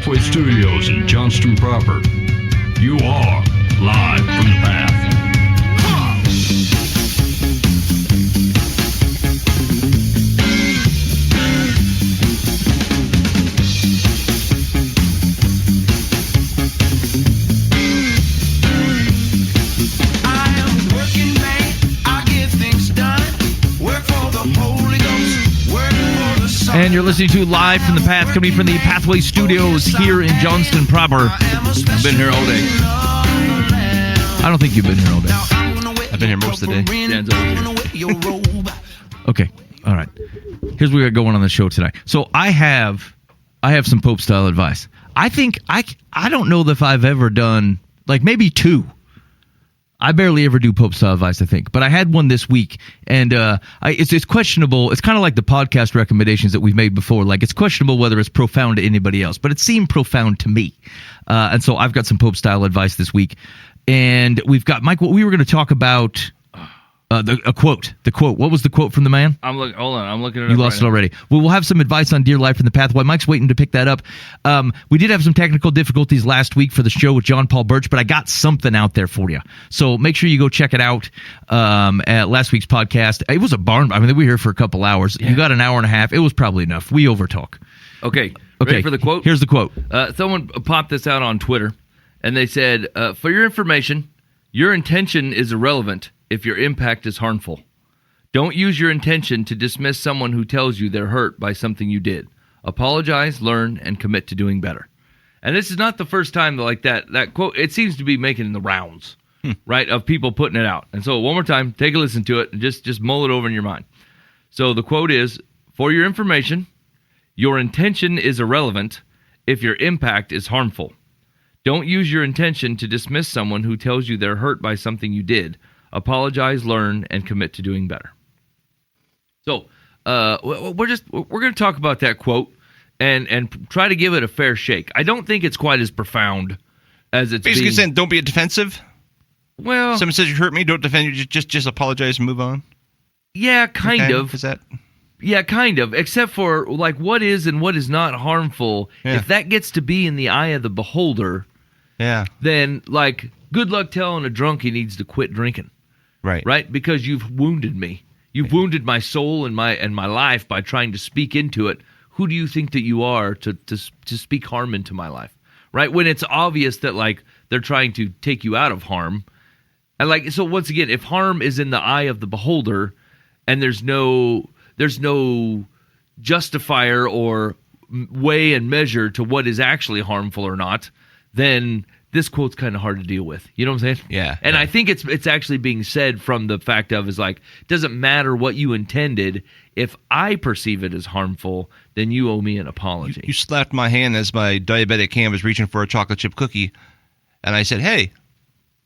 Pathway Studios in Johnston proper. You are live from the path. And you're listening to Live from the Path, coming from the Pathway Studios here in Johnston proper. I've been here all day. I don't think you've been here all day. I've been here most of the day. Dan's over here. Okay, all right. Here's what we got going on the show tonight. So I have some Pope style advice. I think I don't know if I've ever done, like, maybe two. I barely ever do Pope style advice, I think, but I had one this week, and it's questionable. It's kind of like the podcast recommendations that we've made before. Like, it's questionable whether it's profound to anybody else, but it seemed profound to me. And so I've got some Pope style advice this week, and we've got Mike. What we were going to talk about. A quote. The quote. What was the quote from the man? Hold on. I'm looking at it. You lost it already. Well, we'll have some advice on Dear Life in the Path. While Mike's waiting to pick that up, we did have some technical difficulties last week for the show with John Paul Birch, but I got something out there for you. So make sure you go check it out at last week's podcast. It was a barn. I mean, we were here for a couple hours. Yeah. You got an hour and a half. It was probably enough. We overtalk. Okay. Ready for the quote? Here's the quote. Someone popped this out on Twitter, and they said, for your information, your intention is irrelevant if your impact is harmful. Don't use your intention to dismiss someone who tells you they're hurt by something you did. Apologize, learn, and commit to doing better. And this is not the first time that quote, it seems to be making the rounds, right, of people putting it out. And so one more time, take a listen to it and just mull it over in your mind. So the quote is, for your information, your intention is irrelevant if your impact is harmful. Don't use your intention to dismiss someone who tells you they're hurt by something you did. Apologize, learn, and commit to doing better. So we're going to talk about that quote and try to give it a fair shake. I don't think it's quite as profound as it's basically saying don't be defensive. Well, someone says you hurt me, don't defend you. Just apologize and move on. Yeah, kind of. Is that? Yeah, kind of. Except for like what is and what is not harmful. Yeah. If that gets to be in the eye of the beholder, then like good luck telling a drunk he needs to quit drinking. Right? Because you've wounded me. You've wounded my soul and my life by trying to speak into it. Who do you think that you are to speak harm into my life? Right? When it's obvious that like they're trying to take you out of harm. And like so once again, if harm is in the eye of the beholder and there's no justifier or way and measure to what is actually harmful or not, then this quote's kind of hard to deal with. You know what I'm saying? Yeah. And I think it's actually being said from the fact of is like, it doesn't matter what you intended. If I perceive it as harmful, then you owe me an apology. You slapped my hand as my diabetic hand was reaching for a chocolate chip cookie, and I said, hey.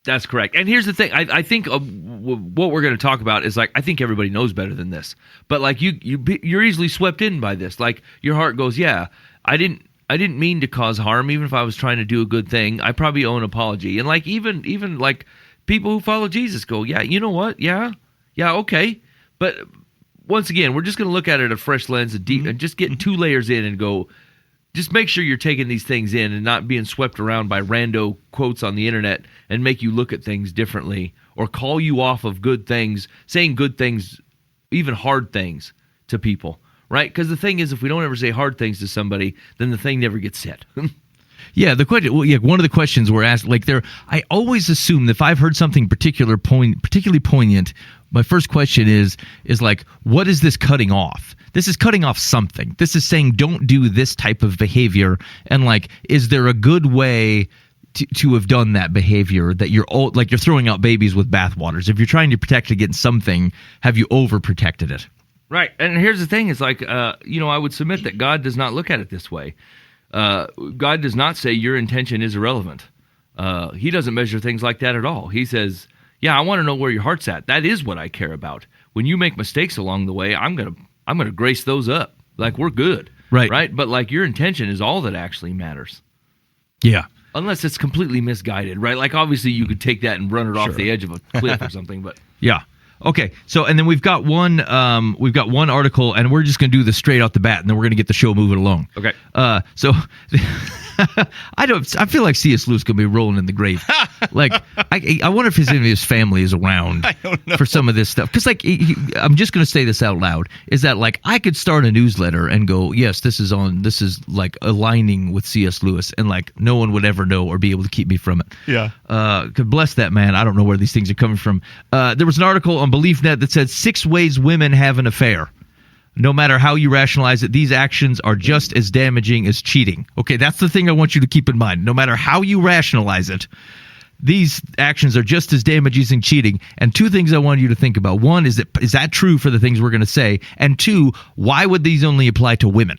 That's correct. And here's the thing. I think what we're going to talk about is like, I think everybody knows better than this. But like you're easily swept in by this. Like your heart goes, yeah, I didn't mean to cause harm, even if I was trying to do a good thing. I probably owe an apology. And like even like people who follow Jesus go, yeah, you know what? Yeah, okay. But once again, we're just going to look at it at a fresh lens and deep and just get 2 layers in and go, just make sure you're taking these things in and not being swept around by rando quotes on the internet and make you look at things differently or call you off of good things, saying good things, even hard things to people. Right? Because the thing is, if we don't ever say hard things to somebody, then the thing never gets said. Yeah, the question. Well, yeah, one of the questions we're asked, like I always assume that if I've heard something particularly poignant, my first question is like, what is this cutting off? This is cutting off something. This is saying don't do this type of behavior, and like, is there a good way to have done that behavior that you're throwing out babies with bathwaters? If you're trying to protect against something, have you overprotected it? Right. And here's the thing. It's like, I would submit that God does not look at it this way. God does not say your intention is irrelevant. He doesn't measure things like that at all. He says, yeah, I want to know where your heart's at. That is what I care about. When you make mistakes along the way, I'm going to grace those up. Like, we're good. Right. But like your intention is all that actually matters. Yeah. Unless it's completely misguided, right? Like, obviously you could take that and run it off the edge of a cliff or something, but yeah. Okay, so and then we've got one article, and we're just going to do this straight off the bat, and then we're going to get the show moving along. Okay. So I feel like C.S. Lewis could be rolling in the grave. Like, I wonder if any of his family is around for some of this stuff. Because, like, I'm just going to say this out loud: is that like I could start a newsletter and go, yes, this is like aligning with C.S. Lewis, and like no one would ever know or be able to keep me from it. Yeah. God bless that man. I don't know where these things are coming from. There was an article on BeliefNet that said 6 ways women have an affair. No matter how you rationalize it, these actions are just as damaging as cheating. Okay, that's the thing I want you to keep in mind. No matter how you rationalize it, these actions are just as damaging as cheating. And 2 things I want you to think about. 1, is that true for the things we're going to say? And 2, why would these only apply to women?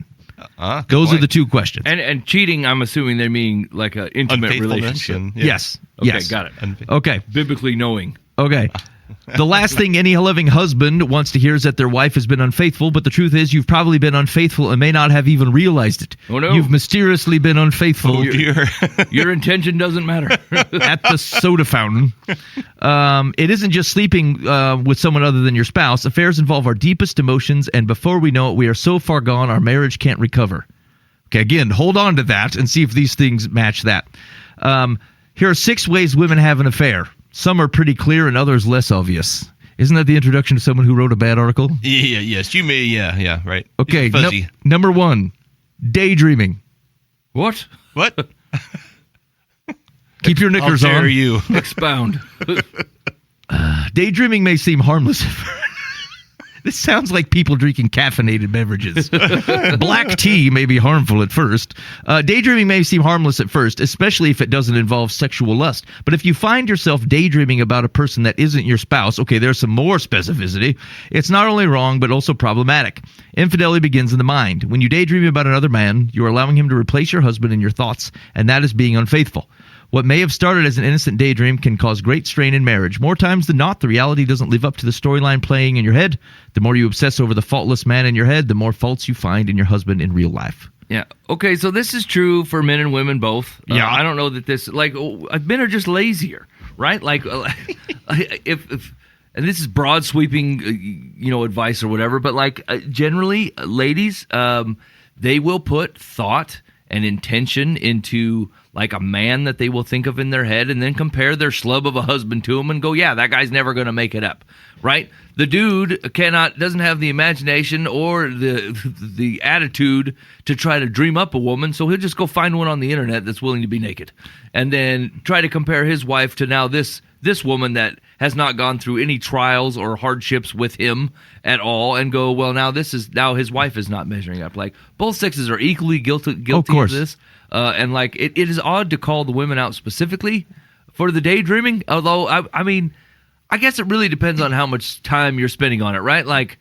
Those are the 2 questions. And cheating, I'm assuming they mean like an intimate relationship. Yes. Okay, yes. got it. Okay. Biblically knowing. Okay. The last thing any loving husband wants to hear is that their wife has been unfaithful, but the truth is you've probably been unfaithful and may not have even realized it. Oh, no. You've mysteriously been unfaithful. Oh, dear. Your intention doesn't matter. At the soda fountain. It isn't just sleeping with someone other than your spouse. Affairs involve our deepest emotions, and before we know it, we are so far gone, our marriage can't recover. Okay, again, hold on to that and see if these things match that. Here are 6 ways women have an affair. Some are pretty clear and others less obvious. Isn't that the introduction to someone who wrote a bad article? Yes. You may, yeah, right. Okay, Fuzzy. number 1, daydreaming. What? What? Keep your knickers How dare on. you? Expound. Daydreaming may seem harmless. This sounds like people drinking caffeinated beverages. Black tea may be harmful at first. Daydreaming may seem harmless at first, especially if it doesn't involve sexual lust. But if you find yourself daydreaming about a person that isn't your spouse, okay, there's some more specificity. It's not only wrong, but also problematic. Infidelity begins in the mind. When you daydream about another man, you're allowing him to replace your husband in your thoughts, and that is being unfaithful. What may have started as an innocent daydream can cause great strain in marriage. More times than not, the reality doesn't live up to the storyline playing in your head. The more you obsess over the faultless man in your head, the more faults you find in your husband in real life. Yeah. Okay, so this is true for men and women both. Yeah. I don't know that this, like, men are just lazier, right? Like, if and this is broad sweeping, advice or whatever, but like generally, ladies, they will put thought and intention into like a man that they will think of in their head and then compare their schlub of a husband to him and go, yeah, that guy's never going to make it up, right? The dude doesn't have the imagination or the attitude to try to dream up a woman, so he'll just go find one on the internet that's willing to be naked and then try to compare his wife to now this woman that has not gone through any trials or hardships with him at all and go, well, now his wife is not measuring up. Like, both sexes are equally guilty of this. And like it is odd to call the women out specifically for the daydreaming. Although I guess it really depends on how much time you're spending on it, right? Like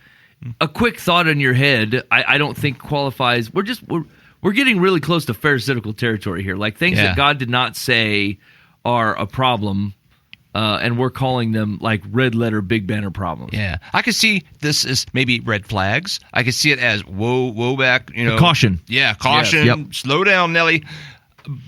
a quick thought in your head, I don't think qualifies. We're getting really close to pharisaical territory here. Like things that God did not say are a problem. And we're calling them like red letter, big banner problems. Yeah. I could see this as maybe red flags. I could see it as whoa back, Caution. Yeah, caution. Yes. Yep. Slow down, Nelly.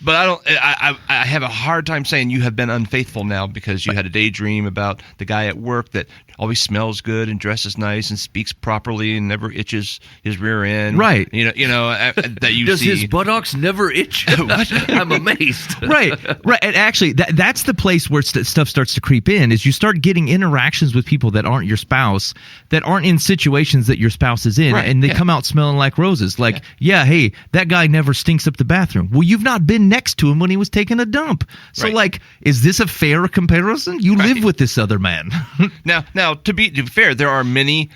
But I have a hard time saying you have been unfaithful now because you had a daydream about the guy at work that always smells good and dresses nice and speaks properly and never itches his rear end. Right. That you Does see. his buttocks never itch? I'm amazed. Right. And actually, that's the place where stuff starts to creep in, is you start getting interactions with people that aren't your spouse, that aren't in situations that your spouse is in, Right, and they come out smelling like roses. Like, hey, that guy never stinks up the bathroom. Well, you've not been next to him when he was taking a dump. So, like, is this a fair comparison? You live with this other man. Now, to be fair, there are many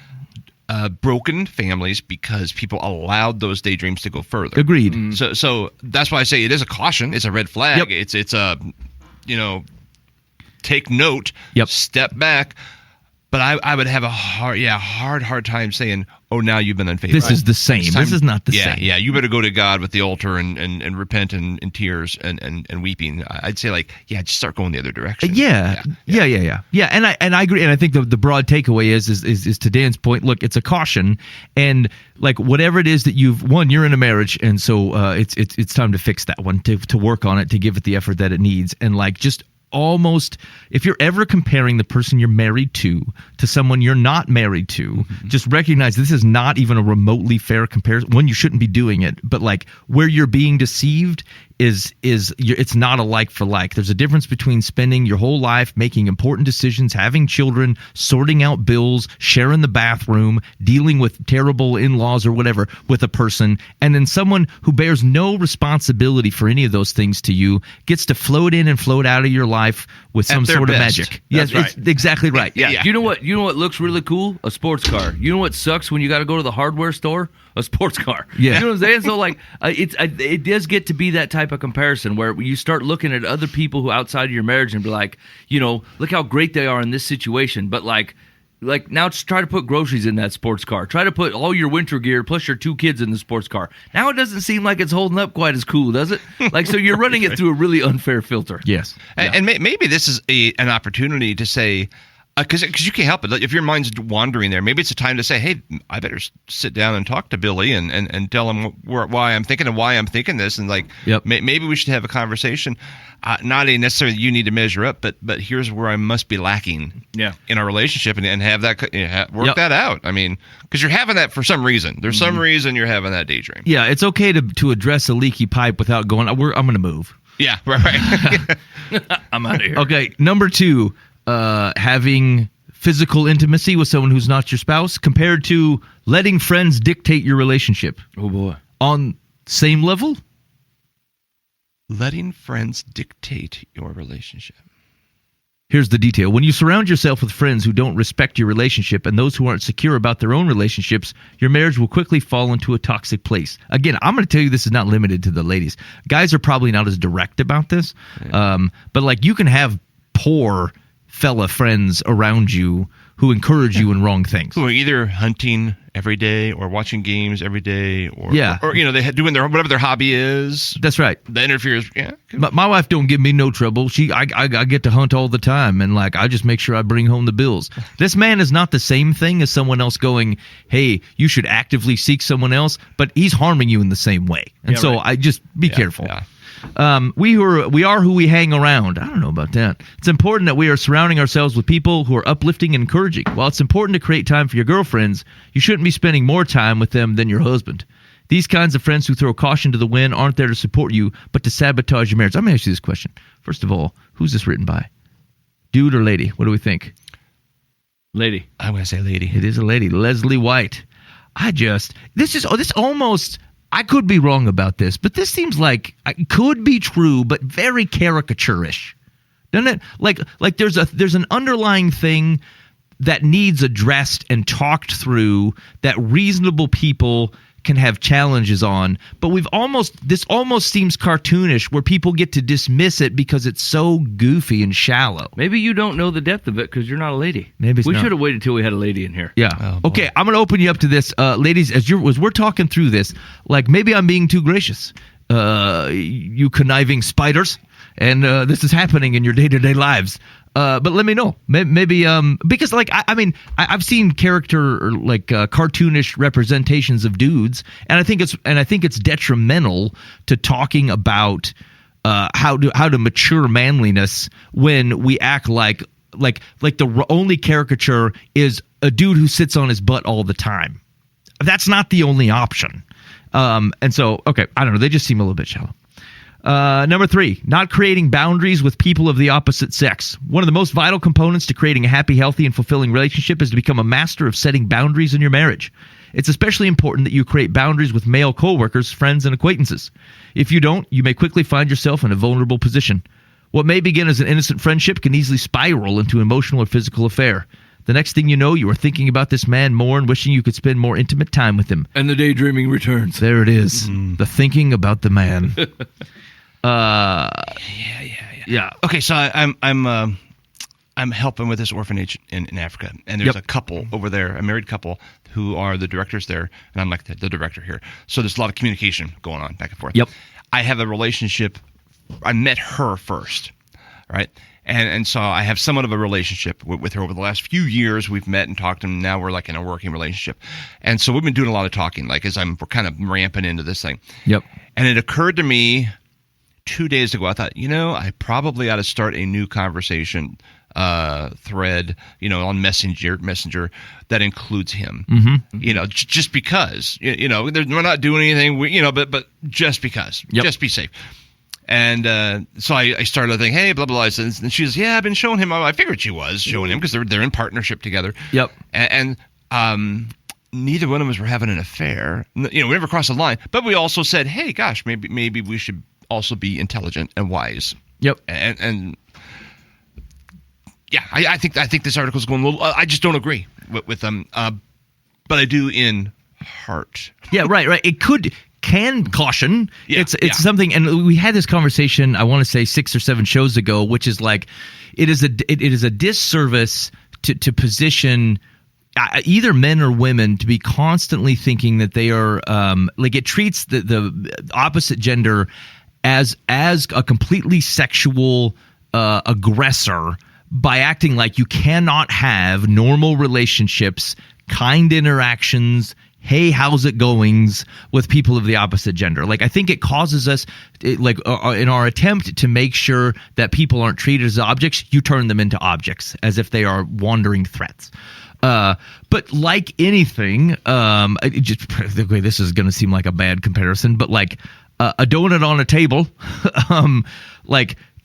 broken families because people allowed those daydreams to go further. Agreed. So that's why I say it is a caution. It's a red flag. Yep. It's a, take note. Yep. Step back. But I would have a hard time saying, oh, now you've been unfaithful. This is the same. This is not the same. Yeah, you better go to God with the altar and repent in tears and weeping. I'd say just start going the other direction. Yeah. And I agree. And I think the broad takeaway is to Dan's point. Look, it's a caution, and like whatever it is that you're in a marriage, and so it's time to fix that one, to work on it, to give it the effort that it needs, and like just. Almost, if you're ever comparing the person you're married to someone you're not married to, just recognize this is not even a remotely fair comparison. One, you shouldn't be doing it, but like where you're being deceived it's not a like for like. There's a difference between spending your whole life making important decisions, having children, sorting out bills, sharing the bathroom, dealing with terrible in-laws or whatever with a person, and then someone who bears no responsibility for any of those things to you gets to float in and float out of your life with some their sort of best. magic. That's Yes, it's exactly right. Yeah. You know what looks really cool? A sports car. You know what sucks when you got to go to the hardware store? A sports car. Yeah. You know what I'm saying? So like it does get to be that type of comparison where you start looking at other people who outside of your marriage and be like, look how great they are in this situation, but like now just try to put groceries in that sports car. Try to put all your winter gear plus your 2 kids in the sports car. Now it doesn't seem like it's holding up quite as cool, does it? Like, so you're running it through a really unfair filter. Yes. And maybe this is an opportunity to say, because you can't help it. Like, if your mind's wandering there, maybe it's a time to say, hey, I better sit down and talk to Billy and tell him why I'm thinking and why I'm thinking this. And like, maybe we should have a conversation. Not necessarily you need to measure up, but here's where I must be lacking in our relationship and have that work that out. I mean, because you're having that for some reason. There's some reason you're having that daydream. Yeah, it's okay to address a leaky pipe without going, I'm going to move. Yeah, right. I'm out of here. Okay, number 2. Having physical intimacy with someone who's not your spouse compared to letting friends dictate your relationship. Oh, boy. On same level? Letting friends dictate your relationship. Here's the detail. When you surround yourself with friends who don't respect your relationship and those who aren't secure about their own relationships, your marriage will quickly fall into a toxic place. Again, I'm going to tell you this is not limited to the ladies. Guys are probably not as direct about this. But like you can have poor fella friends around you who encourage you in wrong things. Who are either hunting every day or watching games every day or they doing whatever their hobby is. That's right. That interferes. Yeah. My wife don't give me no trouble. I get to hunt all the time, and like I just make sure I bring home the bills. This man is not the same thing as someone else going, hey, you should actively seek someone else, but he's harming you in the same way. And I just be careful. Yeah. We are who we hang around. I don't know about that. It's important that we are surrounding ourselves with people who are uplifting and encouraging. While it's important to create time for your girlfriends, you shouldn't be spending more time with them than your husband. These kinds of friends who throw caution to the wind aren't there to support you, but to sabotage your marriage. I'm going to ask you this question. First of all, who's this written by? Dude or lady? What do we think? Lady. I'm going to say lady. It is a lady. Leslie White. This almost... I could be wrong about this, but this seems like it could be true, but very caricature-ish. Doesn't it? Like there's an underlying thing that needs addressed and talked through that reasonable people can have challenges on, but this almost seems cartoonish where people get to dismiss it because it's so goofy and shallow. Maybe you don't know the depth of it because you're not a lady. Maybe we should have waited till we had a lady in here. Yeah. Oh, okay, I'm going to open you up to this. Ladies, as we're talking through this, like maybe I'm being too gracious. You conniving spiders. And this is happening in your day-to-day lives. But let me know. Maybe because like I've seen character or like cartoonish representations of dudes, and I think it's detrimental to talking about how to mature manliness when we act like the only caricature is a dude who sits on his butt all the time. That's not the only option. And so okay, I don't know. They just seem a little bit shallow. Number 3, not creating boundaries with people of the opposite sex. One of the most vital components to creating a happy, healthy, and fulfilling relationship is to become a master of setting boundaries in your marriage. It's especially important that you create boundaries with male coworkers, friends, and acquaintances. If you don't, you may quickly find yourself in a vulnerable position. What may begin as an innocent friendship can easily spiral into an emotional or physical affair. The next thing you know, you are thinking about this man more and wishing you could spend more intimate time with him. And the daydreaming returns. There it is. The thinking about the man. Yeah. Okay, so I'm helping with this orphanage in Africa, and there's a couple over there, a married couple who are the directors there, and I'm like the director here. So there's a lot of communication going on back and forth. Yep. I have a relationship. I met her first, right? And so I have somewhat of a relationship with her over the last few years. We've met and talked, and now we're like in a working relationship. And so we've been doing a lot of talking, like as we're kind of ramping into this thing. Yep. And it occurred to me 2 days ago, I thought, I probably ought to start a new conversation thread, on Messenger that includes him. Mm-hmm. Just because, we're not doing anything, but just because, just be safe. And so I started thinking, hey, blah, blah, blah. And she says, yeah, I've been showing him. I figured she was showing him because they're in partnership together. Yep. And neither one of us were having an affair. We never crossed the line. But we also said, hey, gosh, maybe we should also be intelligent and wise. Yep. And yeah, I think this article is going a little. I just don't agree with them. But I do in heart. Yeah, right. It can caution. Yeah, it's something, and we had this conversation, I want to say 6 or 7 shows ago, which is like it is a disservice to position either men or women to be constantly thinking that they are like it treats the opposite gender as a completely sexual aggressor by acting like you cannot have normal relationships, kind interactions, hey, how's it goings with people of the opposite gender. Like, I think it causes us, in our attempt to make sure that people aren't treated as objects, you turn them into objects as if they are wandering threats. But like anything, this is going to seem like a bad comparison, but like a donut on a table,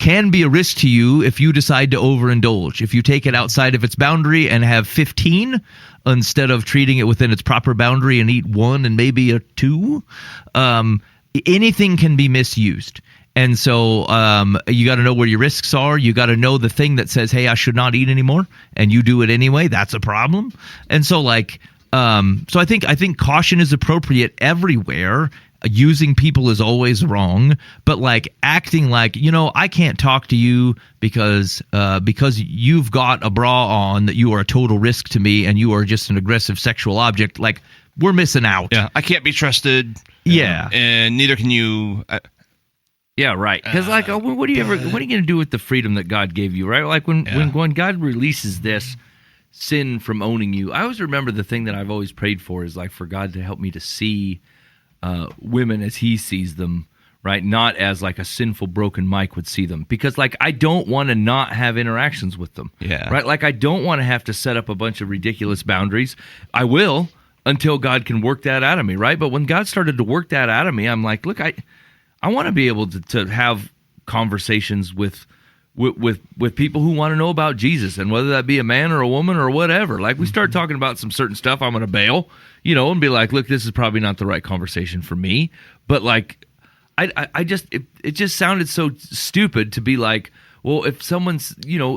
can be a risk to you if you decide to overindulge. If you take it outside of its boundary and have 15 instead of treating it within its proper boundary and eat 1 and maybe a 2, anything can be misused. And so you got to know where your risks are. You got to know the thing that says, hey, I should not eat anymore, and you do it anyway. That's a problem. And so so I think caution is appropriate everywhere. Using people is always wrong, but acting like, I can't talk to you because you've got a bra on, that you are a total risk to me and you are just an aggressive sexual object. Like, we're missing out. Yeah, I can't be trusted. Yeah, and neither can you. Yeah, right. Because what are you going to do with the freedom that God gave you, right? Like when God releases this sin from owning you, I always remember the thing that I've always prayed for is for God to help me to see women as He sees them, right? Not as a sinful, broken Mike would see them. Because I don't want to not have interactions with them. Yeah. Right? I don't want to have to set up a bunch of ridiculous boundaries. I will until God can work that out of me, right? But when God started to work that out of me, I'm like, look, I want to be able to have conversations with people who want to know about Jesus, and whether that be a man or a woman or whatever. We start talking about some certain stuff, I'm going to bail, and be like, look, this is probably not the right conversation for me. But I just it just sounded so stupid to be like, well, if someone's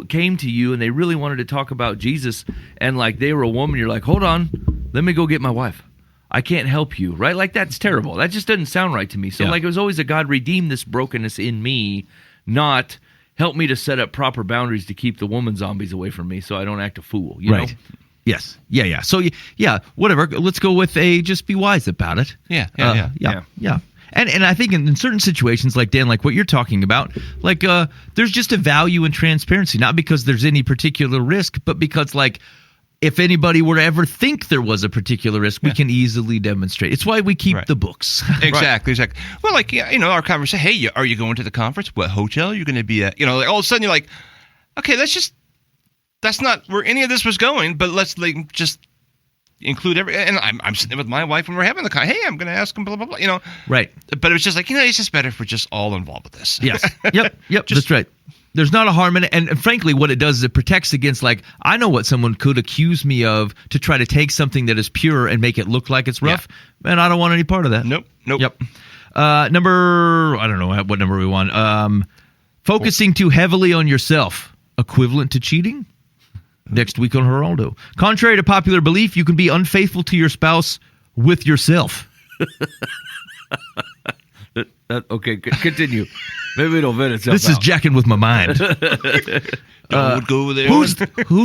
came to you and they really wanted to talk about Jesus, and they were a woman, you're like, hold on, let me go get my wife. I can't help you, right? That's terrible. That just doesn't sound right to me. So it was always a God redeem this brokenness in me, not help me to set up proper boundaries to keep the woman zombies away from me so I don't act a fool, you know? Yes. Yeah. So, whatever. Let's go with just be wise about it. Yeah. And I think in certain situations, like Dan, like what you're talking about, there's just a value in transparency, not because there's any particular risk, but because if anybody were to ever think there was a particular risk, we can easily demonstrate. It's why we keep the books. Exactly. Well, our conversation, hey, are you going to the conference? What hotel are you going to be at? All of a sudden you're like, okay, that's not where any of this was going, but let's just include and I'm sitting with my wife and we're having the hey, I'm going to ask him, blah, blah, blah, Right. But it was just it's just better if we're just all involved with this. Yes. Yep. That's right. There's not a harm in it. And frankly, what it does is it protects against, I know what someone could accuse me of to try to take something that is pure and make it look like it's rough. Yeah. And I don't want any part of that. Nope. Yep. I don't know what number we want. Focusing too heavily on yourself, equivalent to cheating? Next week on Geraldo. Contrary to popular belief, you can be unfaithful to your spouse with yourself. Okay, continue. Maybe we don't vet itself This is jacking with my mind. Don't go there. Who's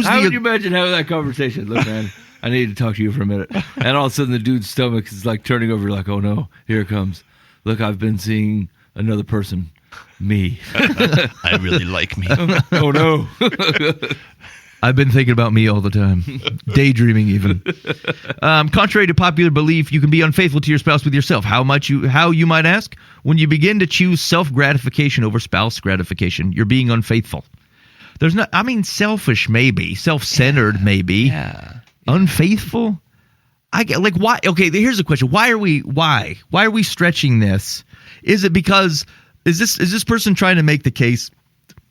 How would you imagine having that conversation? Look, man, I need to talk to you for a minute. And all of a sudden the dude's stomach is turning over, oh no, here it comes. Look, I've been seeing another person. Me. I really like me. Oh no. I've been thinking about me all the time. Daydreaming even. Contrary to popular belief, you can be unfaithful to your spouse with yourself. How you might ask? When you begin to choose self-gratification over spouse gratification, you're being unfaithful. There's not, selfish maybe, self-centered maybe. Yeah. Unfaithful? I get why? Okay, here's the question. Why are we stretching this? Is it because is this person trying to make the case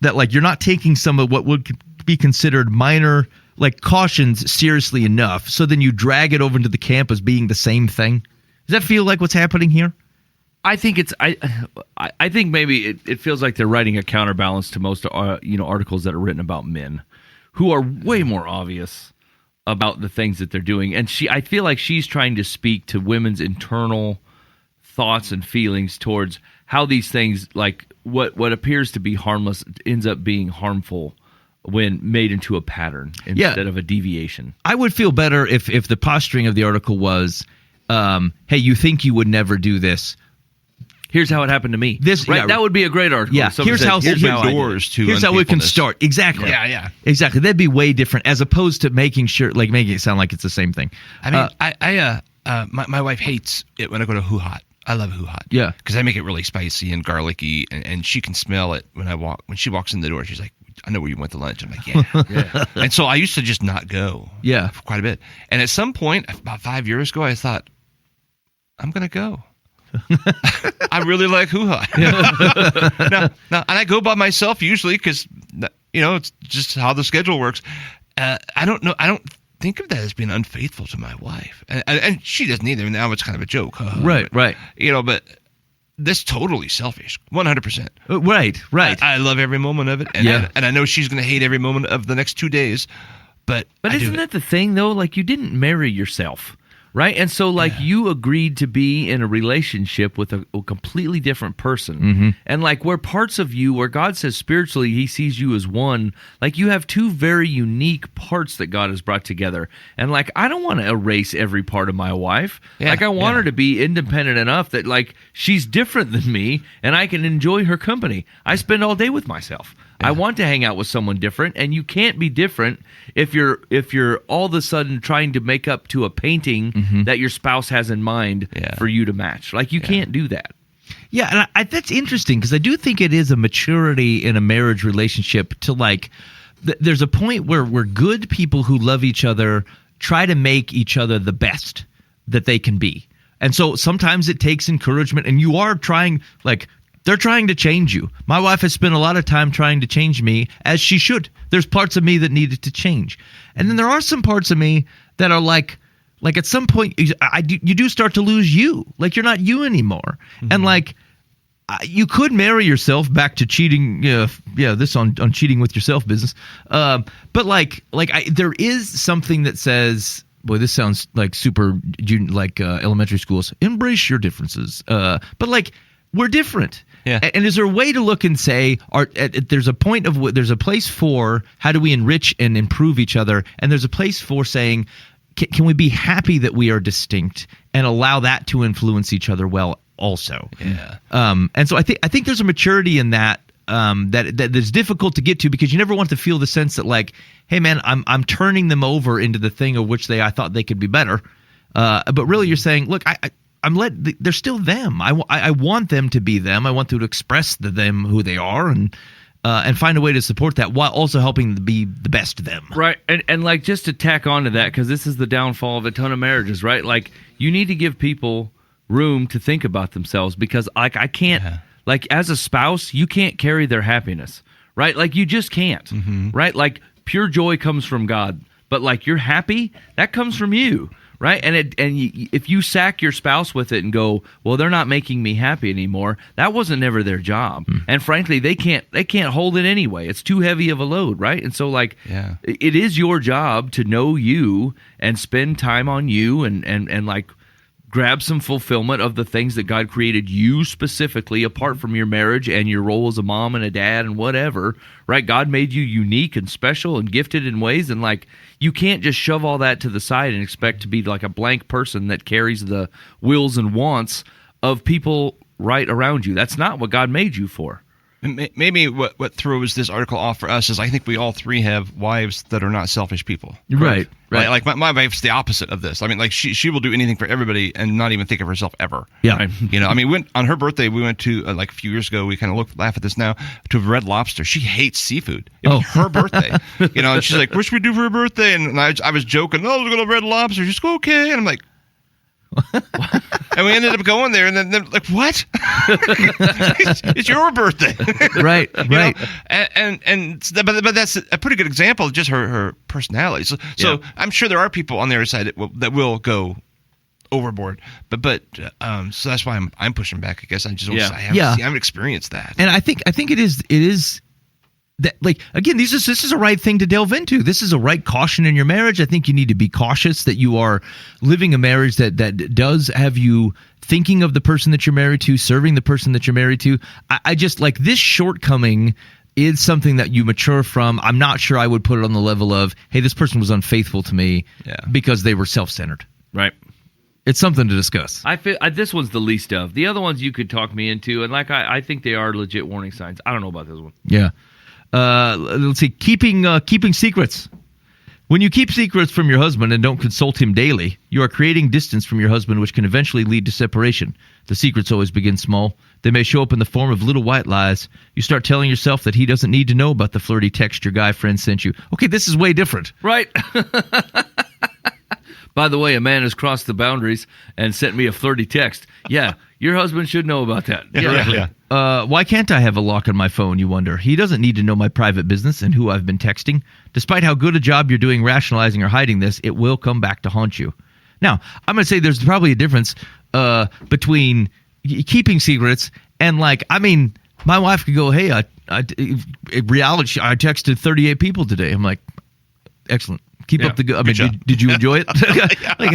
that like you're not taking some of what would be considered minor like cautions seriously enough, so then you drag it over into the camp as being the same thing? Does that feel like what's happening here? I think it's I think maybe it feels like they're writing a counterbalance to most articles that are written about men who are way more obvious about the things that they're doing, and I feel like she's trying to speak to women's internal thoughts and feelings towards how these things, like what appears to be harmless, ends up being harmful when made into a pattern instead of a deviation. I would feel better if the posturing of the article was, hey, you think you would never do this. Here's how it happened to me. That would be a great article. Yeah, here's how we can start. Exactly. Yeah. Exactly. That'd be way different, as opposed to making it sound like it's the same thing. I mean, my wife hates it when I go to Hoo Hot. I love Hoo Hot. Yeah, because I make it really spicy and garlicky, and she can smell it when she walks in the door. She's like, I know where you went to lunch. I'm like, yeah. And so I used to just not go. Yeah, for quite a bit. And at some point, about 5 years ago, I thought, I'm gonna go. I really like Hoo Hot. Now, and I go by myself usually because it's just how the schedule works. I don't know. I don't think of that as being unfaithful to my wife, and she doesn't either. Now it's kind of a joke, right? But this totally selfish, 100%. Right. I love every moment of it, and I know she's going to hate every moment of the next 2 days. But isn't that the thing though? Like, you didn't marry yourself. Right? And so, like, you agreed to be in a relationship with a completely different person. Mm-hmm. And, like, where parts of you, where God says spiritually he sees you as one, like, you have two very unique parts that God has brought together. And, like, I don't want to erase every part of my wife. I want her to be independent enough that, like, she's different than me and I can enjoy her company. I spend all day with myself. I want to hang out with someone different, and you can't be different if you're all of a sudden trying to make up to a painting that your spouse has in mind for you to match. Like, you can't do that. Yeah, and that's interesting, because I do think it is a maturity in a marriage relationship to, like, there's a point where good people who love each other try to make each other the best that they can be. And so sometimes it takes encouragement, and you are trying, like, they're trying to change you. My wife has spent a lot of time trying to change me, as she should. There's parts of me that needed to change. And then there are some parts of me that are like at some point, you do start to lose you. Like, you're not you anymore. Mm-hmm. And, like, you could marry yourself back to cheating. This on cheating with yourself business. But, there is something that says, boy, this sounds like super, elementary schools. Embrace your differences. But, like, we're different. Yeah. And is there a way to look and say, there's a place for how do we enrich and improve each other, and there's a place for saying, can we be happy that we are distinct and allow that to influence each other well also? Yeah. And so I think there's a maturity in that that is difficult to get to, because you never want to feel the sense that, like, hey man, I'm turning them over into the thing of which I thought they could be better. But really you're saying, look, they're still them. I want them to be them. I want them to express to them who they are, and find a way to support that while also helping to be the best them. Right. And like, just to tack on to that, because this is the downfall of a ton of marriages, right? Like, you need to give people room to think about themselves, because, like, I can't, like, as a spouse, you can't carry their happiness, right? Like, you just can't, right? Like, pure joy comes from God, but, like, you're happy, that comes from you. Right, if you sack your spouse with it and go, well, they're not making me happy anymore, that wasn't never their job, and frankly, they can't hold it anyway. It's too heavy of a load, right? And so, like, it is your job to know you and spend time on you, and like, grab some fulfillment of the things that God created you specifically, apart from your marriage and your role as a mom and a dad and whatever, right? God made you unique and special and gifted in ways, and, like, you can't just shove all that to the side and expect to be like a blank person that carries the wills and wants of people right around you. That's not what God made you for. Maybe what throws this article off for us is I think we all three have wives that are not selfish people. Right. Like my wife's the opposite of this. I mean, like, she will do anything for everybody and not even think of herself ever. Yeah. Right? I mean, on her birthday, we went to, like, a few years ago, we kind of laugh at this now, to Red Lobster. She hates seafood. It was her birthday. And she's like, what should we do for her birthday? And I was joking, we'll go to Red Lobster. She's like, okay. And I'm like, And we ended up going there, and then they're like, what? it's your birthday. Right, You right. know? But that's a pretty good example of just her personality. So I'm sure there are people on the other side that will go overboard. But so that's why I'm pushing back. I guess I haven't experienced that. And I think it is that, like, again, this is a right thing to delve into. This is a right caution in your marriage. I think you need to be cautious that you are living a marriage that does have you thinking of the person that you're married to, serving the person that you're married to. I just, like, this shortcoming is something that you mature from. I'm not sure I would put it on the level of, hey, this person was unfaithful to me because they were self-centered. Right. It's something to discuss. I feel this one's the least of. The other ones you could talk me into, and like I think they are legit warning signs. I don't know about this one. Yeah. Let's see. Keeping secrets. When you keep secrets from your husband and don't consult him daily, you are creating distance from your husband, which can eventually lead to separation. The secrets always begin small. They may show up in the form of little white lies. You start telling yourself that he doesn't need to know about the flirty text your guy friend sent you. Okay, this is way different. Right. By the way, a man has crossed the boundaries and sent me a flirty text. Yeah, your husband should know about that. Yeah. Why can't I have a lock on my phone, you wonder? He doesn't need to know my private business and who I've been texting. Despite how good a job you're doing rationalizing or hiding this, it will come back to haunt you. Now, I'm going to say there's probably a difference between keeping secrets and, like, I mean, my wife could go, hey, I texted 38 people today. I'm like, excellent. Keep up the good. I mean, did you enjoy it? Like,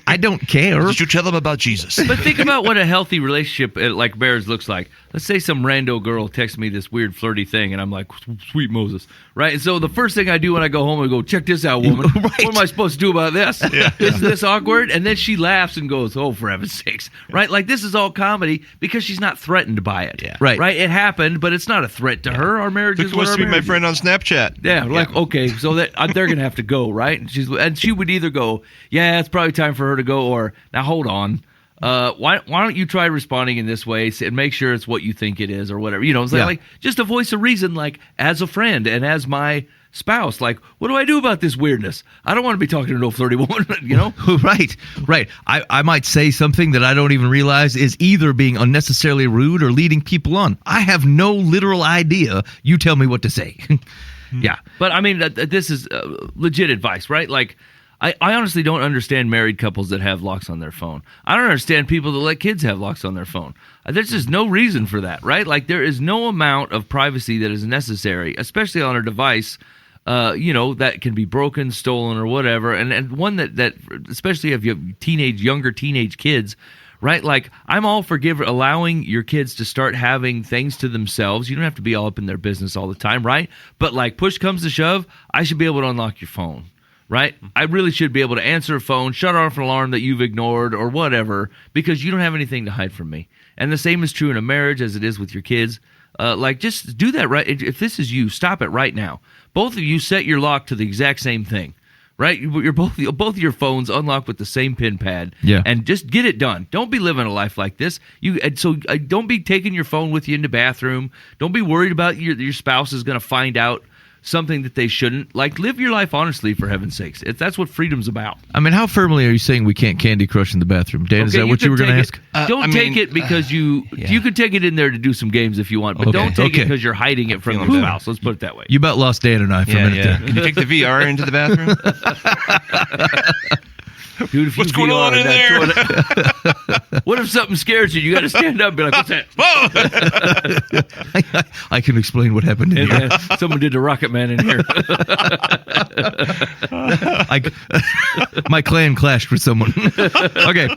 I don't care. Did you tell them about Jesus? But think about what a healthy relationship like marriage looks like. Let's say some rando girl texts me this weird flirty thing, and I'm like, sweet Moses, right? And so the first thing I do when I go home, I go, check this out, woman. Right. What am I supposed to do about this? Is this awkward? And then she laughs and goes, oh, for heaven's sakes, right? Like, this is all comedy because she's not threatened by it. Yeah. Right. Right? It happened, but it's not a threat to her. Our marriage is what wants our to be my marriage friend is. on Snapchat. Yeah, like, okay, so that they're going to have to go, right? And she would either go, yeah, it's probably time for her to go, or, now hold on. Why don't you try responding in this way and make sure it's what you think it is or whatever. You know, it's like just a voice of reason, like, as a friend and as my spouse. Like, what do I do about this weirdness? I don't want to be talking to no flirty woman, you know? Right. I might say something that I don't even realize is either being unnecessarily rude or leading people on. I have no literal idea. You tell me what to say. Yeah. But, I mean, this is legit advice, right? Like, I honestly don't understand married couples that have locks on their phone. I don't understand people that let kids have locks on their phone. There's just no reason for that, right? Like, there is no amount of privacy that is necessary, especially on a device, that can be broken, stolen, or whatever. And one that especially if you have younger teenage kids, right? Like, I'm all for allowing your kids to start having things to themselves. You don't have to be all up in their business all the time, right? But, like, push comes to shove, I should be able to unlock your phone. Right? I really should be able to answer a phone, shut off an alarm that you've ignored or whatever, because you don't have anything to hide from me. And the same is true in a marriage as it is with your kids. Just do that right. If this is you, stop it right now. Both of you set your lock to the exact same thing. Right? You're both of your phones unlocked with the same pin pad. Yeah. And just get it done. Don't be living a life like this. Don't be taking your phone with you in the bathroom. Don't be worried about your spouse is going to find out something that they shouldn't. Like, live your life honestly, for heaven's sakes. That's what freedom's about. I mean, how firmly are you saying we can't Candy Crush in the bathroom? Dan, is that what you were going to ask? Don't take it because you could take it in there to do some games if you want, but don't take it because you're hiding it from your spouse. Let's put it that way. You about lost Dan and I for a minute there. Can you take the VR into the bathroom? Dude, what's going on in there? What if something scares you? You got to stand up and be like, what's that? I can explain what happened in here. Someone did the Rocket Man in here. My clan clashed with someone. Okay.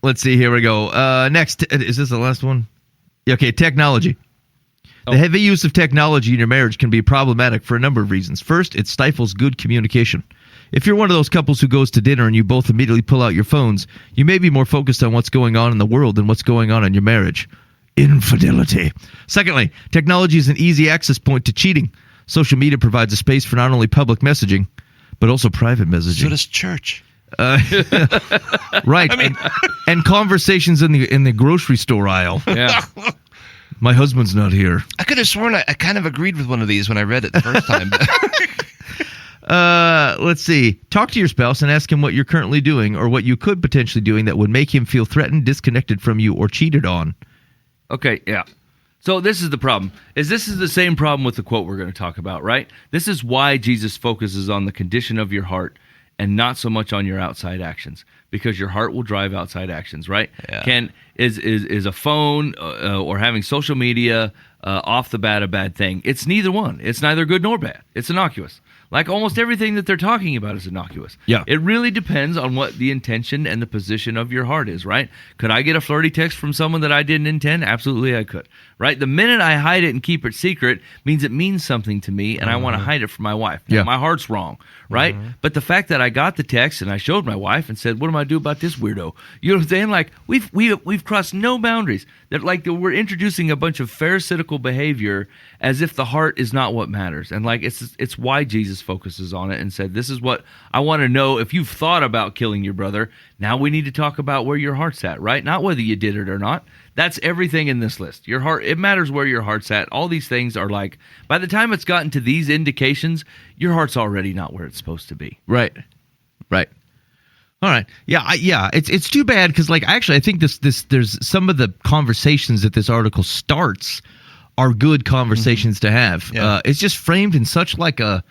Let's see. Here we go. Next. Is this the last one? Okay. Technology. The heavy use of technology in your marriage can be problematic for a number of reasons. First, it stifles good communication. If you're one of those couples who goes to dinner and you both immediately pull out your phones, you may be more focused on what's going on in the world than what's going on in your marriage. Infidelity. Secondly, technology is an easy access point to cheating. Social media provides a space for not only public messaging, but also private messaging. So does church. Right. I mean, and conversations in the grocery store aisle. Yeah. My husband's not here. I could have sworn I kind of agreed with one of these when I read it the first time. let's see. Talk to your spouse and ask him what you're currently doing or what you could potentially doing that would make him feel threatened, disconnected from you, or cheated on. Okay, yeah. So this is the problem. This is the same problem with the quote we're going to talk about, right? This is why Jesus focuses on the condition of your heart and not so much on your outside actions, because your heart will drive outside actions, right? Yeah. Is a phone or having social media off the bat a bad thing? It's neither one. It's neither good nor bad. It's innocuous. Like almost everything that they're talking about is innocuous. Yeah. It really depends on what the intention and the position of your heart is, right? Could I get a flirty text from someone that I didn't intend? Absolutely I could, right? The minute I hide it and keep it secret means it means something to me, and I want to hide it from my wife. Now, Yeah. my heart's wrong, right? But the fact that I got the text and I showed my wife and said, what am I do about this weirdo? You know what I'm saying? Like, we've crossed no boundaries. That like we're introducing a bunch of pharisaical behavior as if the heart is not what matters. And like it's why Jesus focuses on it and said, this is what I want to know. If you've thought about killing your brother, now we need to talk about where your heart's at, right? Not whether you did it or not. That's everything in this list. Your heart, it matters where your heart's at. All these things are like, by the time it's gotten to these indications, your heart's already not where it's supposed to be. Right. All right. Yeah. It's too bad because, like, actually, I think there's some of the conversations that this article starts are good conversations to have. Yeah. It's just framed in such like a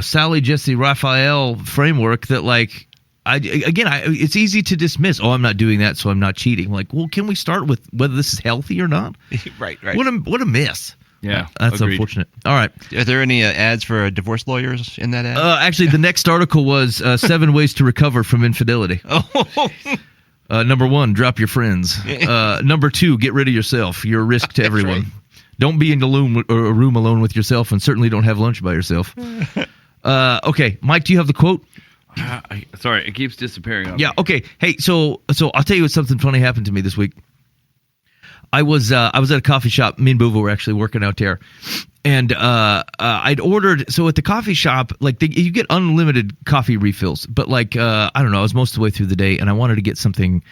Sally Jesse Raphael framework that, like, it's easy to dismiss. Oh, I'm not doing that, so I'm not cheating. Like, well, can we start with whether this is healthy or not? Right. What a miss. Yeah, That's agreed. unfortunate. All right. Are there any ads for divorce lawyers in that ad? Actually, the next article was 7 ways to recover from infidelity. Number 1, drop your friends. Number 2, get rid of yourself. You're a risk to everyone. Right. Don't be in a room alone with yourself, and certainly don't have lunch by yourself. Okay, Mike, do you have the quote? Sorry, it keeps disappearing. On Yeah. me. Okay. Hey, so I'll tell you what, something funny happened to me this week. I was at a coffee shop. Me and Booba were actually working out there, and I'd ordered. So at the coffee shop, like you get unlimited coffee refills, but like I don't know, I was most of the way through the day, and I wanted to get something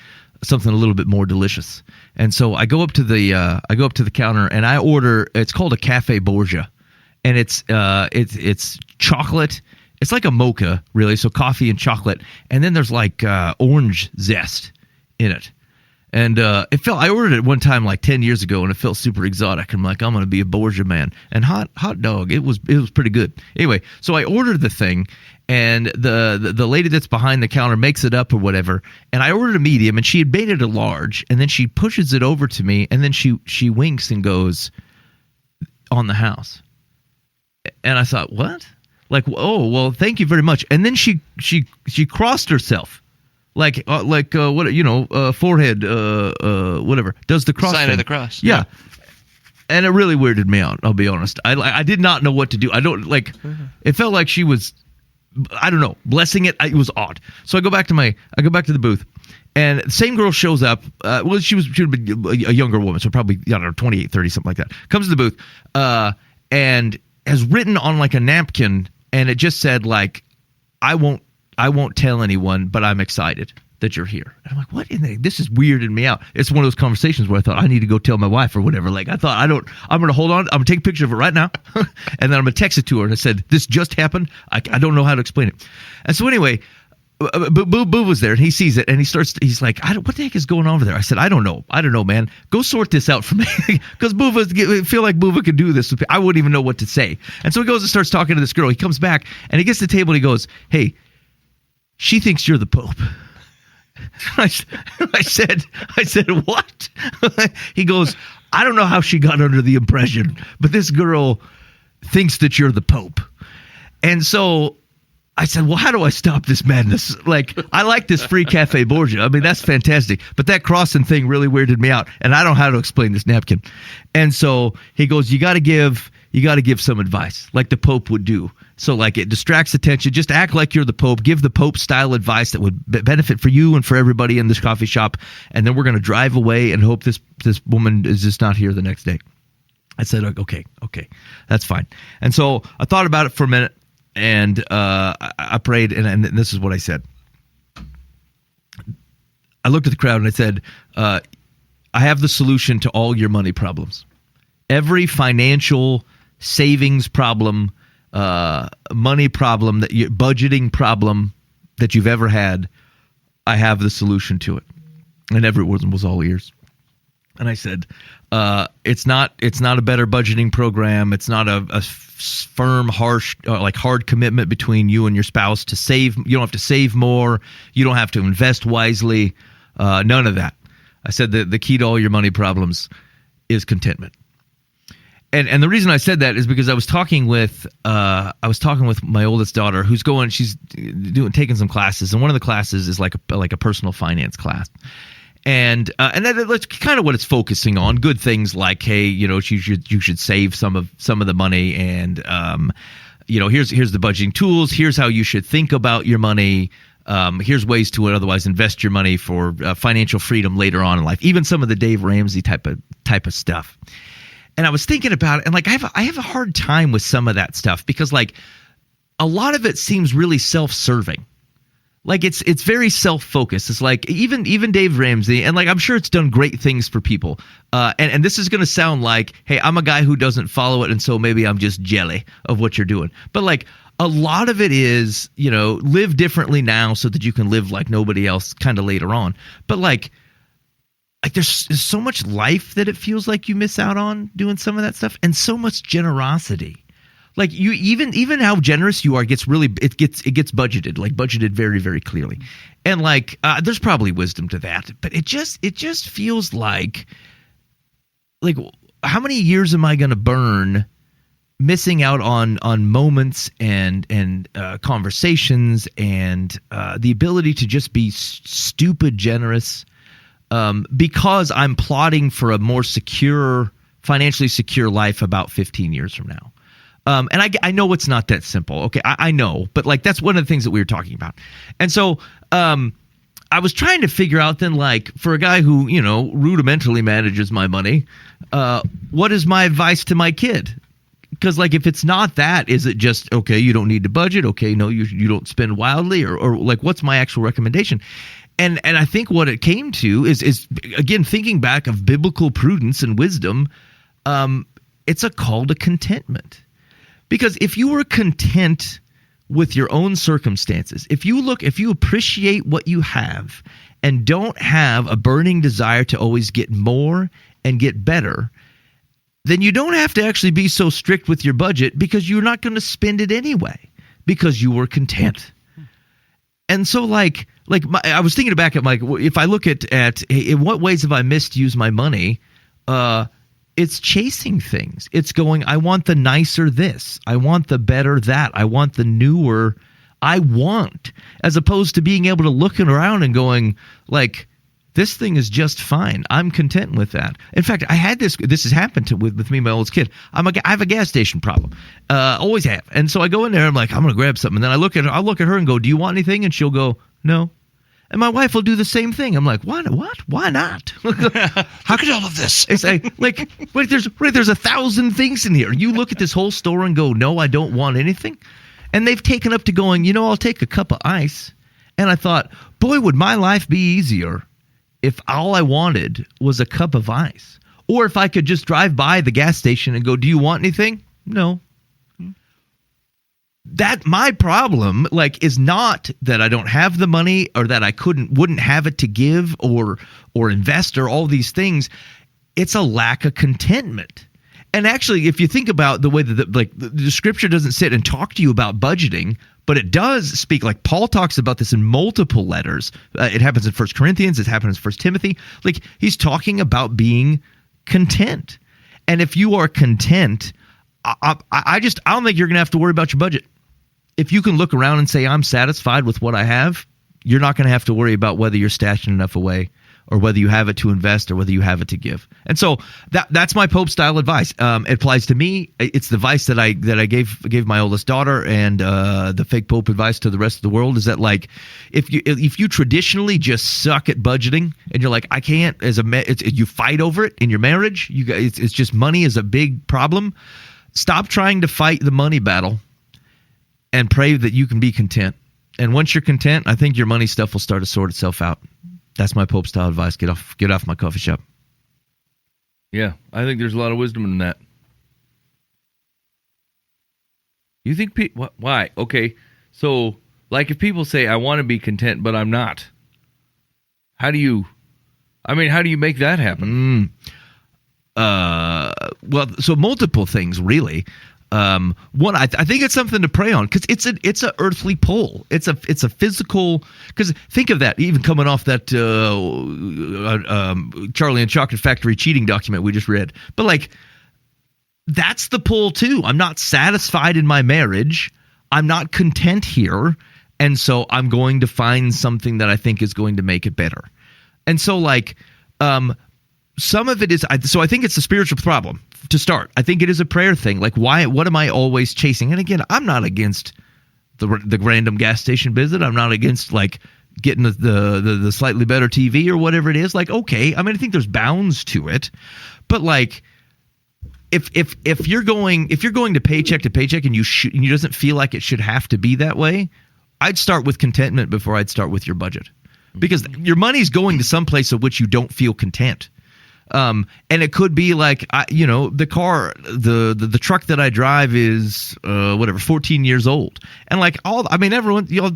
a little bit more delicious. And so I go up to the counter and I order. It's called a Cafe Borgia, and it's chocolate. It's like a mocha, really. So coffee and chocolate, and then there's like orange zest in it. And I ordered it one time like 10 years ago, and it felt super exotic. I'm like, I'm going to be a Borgia man. And hot dog, it was pretty good. Anyway, so I ordered the thing, and the lady that's behind the counter makes it up or whatever. And I ordered a medium, and she had made it a large. And then she pushes it over to me, and then she winks and goes, on the house. And I thought, what? Like, oh, well, thank you very much. And then she crossed herself. Like what, forehead, whatever, does the cross Sign thing. of the cross. Yeah. And it really weirded me out, I'll be honest. I did not know what to do. I don't, like, it felt like she was, I don't know, blessing it. It was odd. So I go back to the booth, and the same girl shows up. She would be a younger woman, so probably, I don't know, 28, 30, something like that. Comes to the booth, and has written on like a napkin, and it just said like, I won't tell anyone, but I'm excited that you're here. And I'm like, what in the, this is weirding me out. It's one of those conversations where I thought I need to go tell my wife or whatever. Like I thought, I'm going to hold on. I'm going to take a picture of it right now. And then I'm going to text it to her. And I said, this just happened. I don't know how to explain it. And so anyway, Boo was there, and he sees it, and he's like, what the heck is going on over there? I said, I don't know, man. Go sort this out for me. Because I feel like Booba could do this. I wouldn't even know what to say. And so he goes and starts talking to this girl. He comes back, and he gets to the table, and he goes, hey, she thinks you're the Pope. I said, what? He goes, I don't know how she got under the impression, but this girl thinks that you're the Pope. And so I said, well, how do I stop this madness? Like, I like this free Cafe Borgia. I mean, that's fantastic. But that crossing thing really weirded me out, and I don't know how to explain this napkin. And so he goes, you got to give some advice, like the Pope would do. So, like, it distracts attention. Just act like you're the Pope. Give the Pope-style advice that would benefit for you and for everybody in this coffee shop. And then we're going to drive away and hope this woman is just not here the next day. I said, okay, that's fine. And so I thought about it for a minute, and I prayed, and this is what I said. I looked at the crowd, and I said, I have the solution to all your money problems. Every financial savings problem, money problem, budgeting problem that you've ever had, I have the solution to it. And everyone was all ears. And I said, it's not a better budgeting program. It's not a firm, harsh, hard commitment between you and your spouse to save. You don't have to save more. You don't have to invest wisely. None of that. I said that the key to all your money problems is contentment. And the reason I said that is because I was talking with my oldest daughter, who's she's taking some classes, and one of the classes is like a personal finance class. And that's kind of what it's focusing on. Good things like, hey, you should save some of the money, and here's the budgeting tools. Here's how you should think about your money. Here's ways to otherwise invest your money for financial freedom later on in life. Even some of the Dave Ramsey type of stuff. And I was thinking about it, and I have a hard time with some of that stuff because a lot of it seems really self-serving. It's very self-focused. It's like even Dave Ramsey, and I'm sure it's done great things for people. And this is going to sound like, hey, I'm a guy who doesn't follow it, and so maybe I'm just jelly of what you're doing. But a lot of it is, live differently now so that you can live like nobody else kind of later on. But there's so much life that it feels like you miss out on doing some of that stuff, and so much generosity. You even how generous you are gets budgeted, budgeted very, very clearly. And there's probably wisdom to that, but it just feels like how many years am I going to burn missing out on moments and conversations and the ability to just be stupid generous because I'm plotting for a more secure, financially secure life about 15 years from now. And I know it's not that simple. Okay, I know, but that's one of the things that we were talking about. And so I was trying to figure out then, for a guy who, rudimentally manages my money, what is my advice to my kid? Because if it's not that, is it just, okay, you don't need to budget? Okay, no, you don't spend wildly, or what's my actual recommendation? And I think what it came to is again, thinking back of biblical prudence and wisdom, it's a call to contentment. Because if you were content with your own circumstances, if you appreciate what you have and don't have a burning desire to always get more and get better, then you don't have to actually be so strict with your budget because you're not going to spend it anyway because you were content. And so I was thinking back at if I look at in what ways have I misused my money, it's chasing things. It's going, I want the nicer this. I want the better that. I want the newer I want, as opposed to being able to look around and going this thing is just fine. I'm content with that. In fact, I had this has happened with me and my oldest kid. I have a gas station problem. Always have. And so I go in there, I'm like, I'm going to grab something. And then I'll look at her and go, do you want anything? And she'll go, no. And my wife will do the same thing. I'm like, what? Why not? How could all of this? It's there's 1,000 things in here. You look at this whole store and go, no, I don't want anything. And they've taken up to going, I'll take a cup of ice. And I thought, boy, would my life be easier if all I wanted was a cup of ice. Or if I could just drive by the gas station and go, do you want anything? No. That my problem is not that I don't have the money or that I wouldn't have it to give or invest or all these things. It's a lack of contentment. And actually, if you think about the way that the scripture doesn't sit and talk to you about budgeting, but it does speak, Paul talks about this in multiple letters. It happens in 1 Corinthians. It happens in 1 Timothy. He's talking about being content. And if you are content, I don't think you're going to have to worry about your budget. If you can look around and say, I'm satisfied with what I have, you're not going to have to worry about whether you're stashing enough away or whether you have it to invest or whether you have it to give. And so that's my Pope style advice. It applies to me. It's the advice that I gave my oldest daughter, and the fake Pope advice to the rest of the world is that if you traditionally just suck at budgeting and you're like, I can't, you fight over it in your marriage. It's just money is a big problem. Stop trying to fight the money battle and pray that you can be content. And once you're content, I think your money stuff will start to sort itself out. That's my Pope style advice. Get off my coffee shop. Yeah, I think there's a lot of wisdom in that. You think why? Okay, so like if people say I want to be content but I'm not, how do you make that happen? Well, so multiple things really. One, I think it's something to pray on because it's a earthly pull. It's a physical. Because think of that, even coming off that Charlie and Chocolate Factory cheating document we just read. But like, that's the pull too. I'm not satisfied in my marriage. I'm not content here, and so I'm going to find something that I think is going to make it better. And so like, some of it is, so I think it's a spiritual problem to start. I think it is a prayer thing. Like, what am I always chasing? And again, I'm not against the random gas station visit. I'm not against like getting the slightly better TV or whatever it is. Like, okay, I mean, I think there's bounds to it, but like, if you're going to paycheck and you doesn't feel like it should have to be that way, I'd start with contentment before I'd start with your budget, because your money's going to some place of which you don't feel content. And it could be like, the car, the truck that I drive is, 14 years old. And like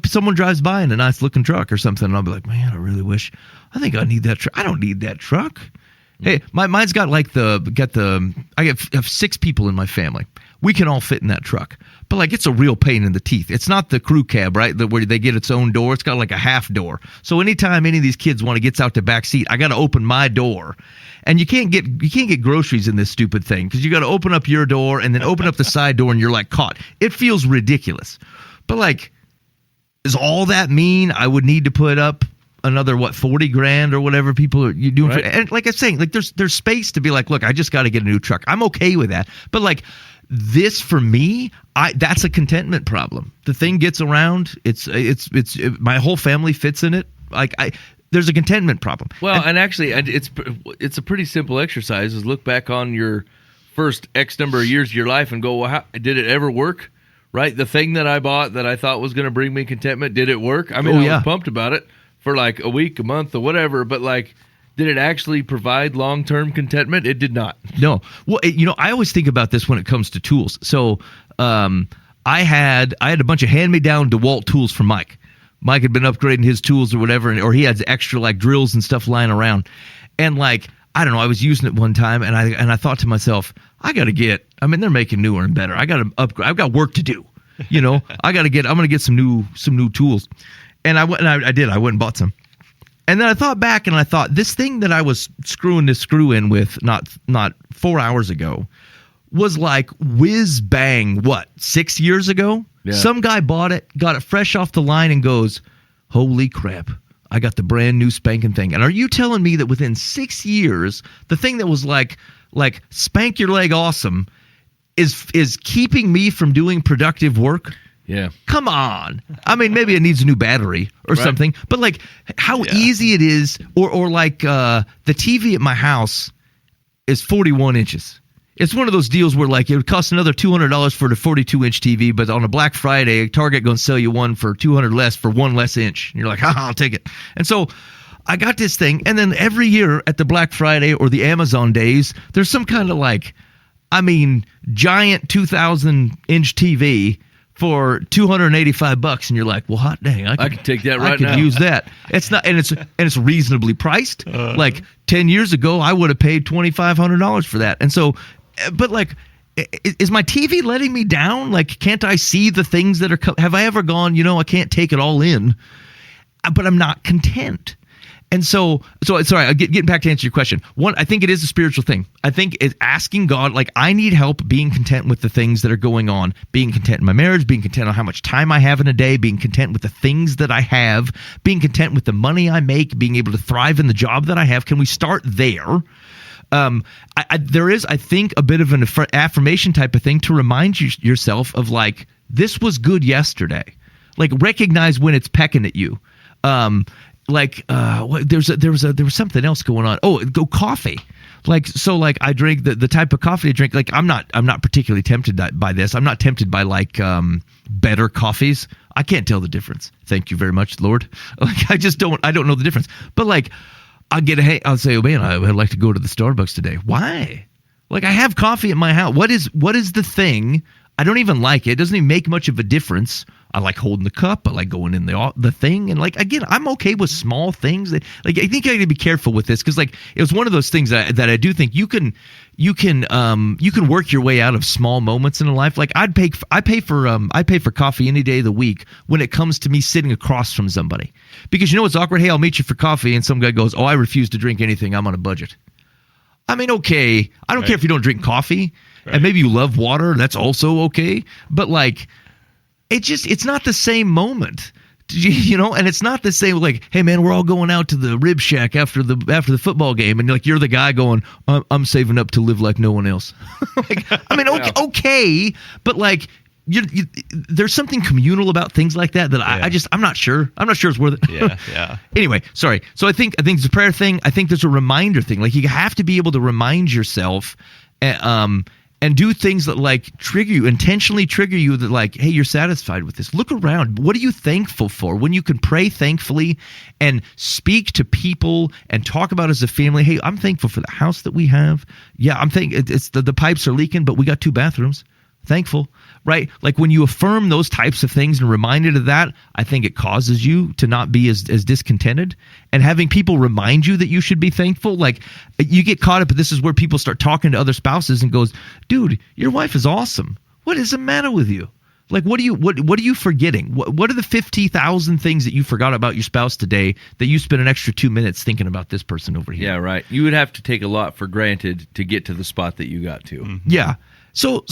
someone drives by in a nice looking truck or something. And I'll be like, man, I think I need that truck. I don't need that truck. Hey, mine's got like I have 6 people in my family. We can all fit in that truck. But like, it's a real pain in the teeth. It's not the crew cab, right? Where they get its own door. It's got like a half door. So anytime any of these kids want to get out the back seat, I got to open my door. And you can't get groceries in this stupid thing because you got to open up your door and then open up the side door and you're like caught. It feels ridiculous. But like, does all that mean I would need to put up another $40,000 or whatever people are you doing? Right. And like I'm saying, like there's space to be like, look, I just got to get a new truck. I'm okay with that. But like, this for me, that's a contentment problem. The thing gets around. It's my whole family fits in it. Like there's a contentment problem. Well, and actually, it's a pretty simple exercise. Is look back on your first X number of years of your life and go, well, did it ever work? Right, the thing that I bought that I thought was going to bring me contentment, did it work? I mean, I was pumped about it for like a week, a month, or whatever. But like, did it actually provide long-term contentment? It did not. No. Well, I always think about this when it comes to tools. So I had a bunch of hand-me-down DeWalt tools from Mike. Mike had been upgrading his tools or whatever, or he had extra like drills and stuff lying around. And like, I don't know, I was using it one time, and I thought to myself, they're making newer and better. I got to upgrade. I've got work to do. I'm going to get some new tools. And I went and I did. I went and bought some. And then I thought back and I thought, this thing that I was screwing this screw in with not 4 hours ago was like whiz bang, 6 years ago? Yeah. Some guy bought it, got it fresh off the line and goes, holy crap, I got the brand new spanking thing. And are you telling me that within 6 years, the thing that was like spank your leg awesome is keeping me from doing productive work? Yeah. Come on. I mean, maybe it needs a new battery or something, but like how easy it is, or like the TV at my house is 41 inches. It's one of those deals where like it would cost another $200 for the 42-inch TV, but on a Black Friday, Target going to sell you one for $200 less for one less inch. And you're like, I'll take it. And so I got this thing, and then every year at the Black Friday or the Amazon days, there's some kind of like, giant 2,000-inch TV for $285, and you're like, well, hot dang, I can take that right now. I could use that. It's not, and it's reasonably priced. Like 10 years ago, I would have paid $2,500 for that. And so, but like, is my TV letting me down? Like, can't I see the things that are? Have I ever gone? I can't take it all in, but I'm not content. And so sorry, getting back to answer your question. One, I think it is a spiritual thing. I think it's asking God, like, I need help being content with the things that are going on, being content in my marriage, being content on how much time I have in a day, being content with the things that I have, being content with the money I make, being able to thrive in the job that I have. Can we start there? There is, I think, a bit of an affirmation type of thing to remind yourself of, like, this was good yesterday. Like, recognize when it's pecking at you. There was something else going on. Oh, go coffee. Like, so like I drink the type of coffee I drink. Like, I'm not particularly tempted by this. I'm not tempted by like better coffees. I can't tell the difference. Thank you very much, Lord. Like, I don't know the difference. But like, I'll say, oh man, I would like to go to the Starbucks today. Why? Like, I have coffee at my house. What is the thing I don't even like it. It doesn't even make much of a difference. I like holding the cup. I like going in the thing. And like, again, I'm okay with small things. That, like, I think I got to be careful with this because like it was one of those things that I do think you can work your way out of small moments in a life. Like I pay for coffee any day of the week when it comes to me sitting across from somebody, because you know what's awkward? Hey, I'll meet you for coffee, and some guy goes, "Oh, I refuse to drink anything. I'm on a budget." I mean, okay, I don't care if you don't drink coffee, and maybe you love water. That's also okay, but like. It's not the same moment, you know, and it's not the same like, hey man, we're all going out to the Rib Shack after the football game, and like you're the guy going, I'm saving up to live like no one else. Like, I mean, okay, but like there's something communal about things like that I'm not sure it's worth it. Yeah. Anyway, sorry. So I think it's a prayer thing. I think there's a reminder thing. Like you have to be able to remind yourself, and do things that like intentionally trigger you that like, hey, you're satisfied with this. Look around. What are you thankful for? When you can pray thankfully and speak to people and talk about as a family, hey, I'm thankful for the house that we have. Yeah, I'm thankful. It's the pipes are leaking, but we got 2 bathrooms. Thankful, right? Like when you affirm those types of things and reminded of that, I think it causes you to not be as discontented. And having people remind you that you should be thankful, like you get caught up, but this is where people start talking to other spouses and goes, dude, your wife is awesome. What is the matter with you? Like, what are you forgetting? What are the 50,000 things that you forgot about your spouse today that you spent an extra 2 minutes thinking about this person over here? Yeah, right. You would have to take a lot for granted to get to the spot that you got to. Mm-hmm. Yeah. So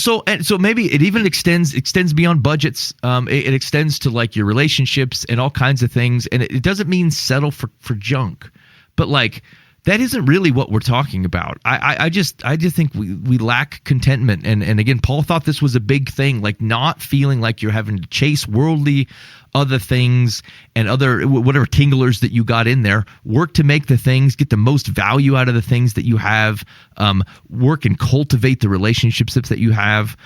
maybe it even extends beyond budgets. It extends to like your relationships and all kinds of things. And it doesn't mean settle for junk, but like that isn't really what we're talking about. I just think we lack contentment. And again, Paul thought this was a big thing, like not feeling like you're having to chase worldly other things and other whatever tinglers that you got in there. Work to make the things, get the most value out of the things that you have. Work and cultivate the relationships that you have.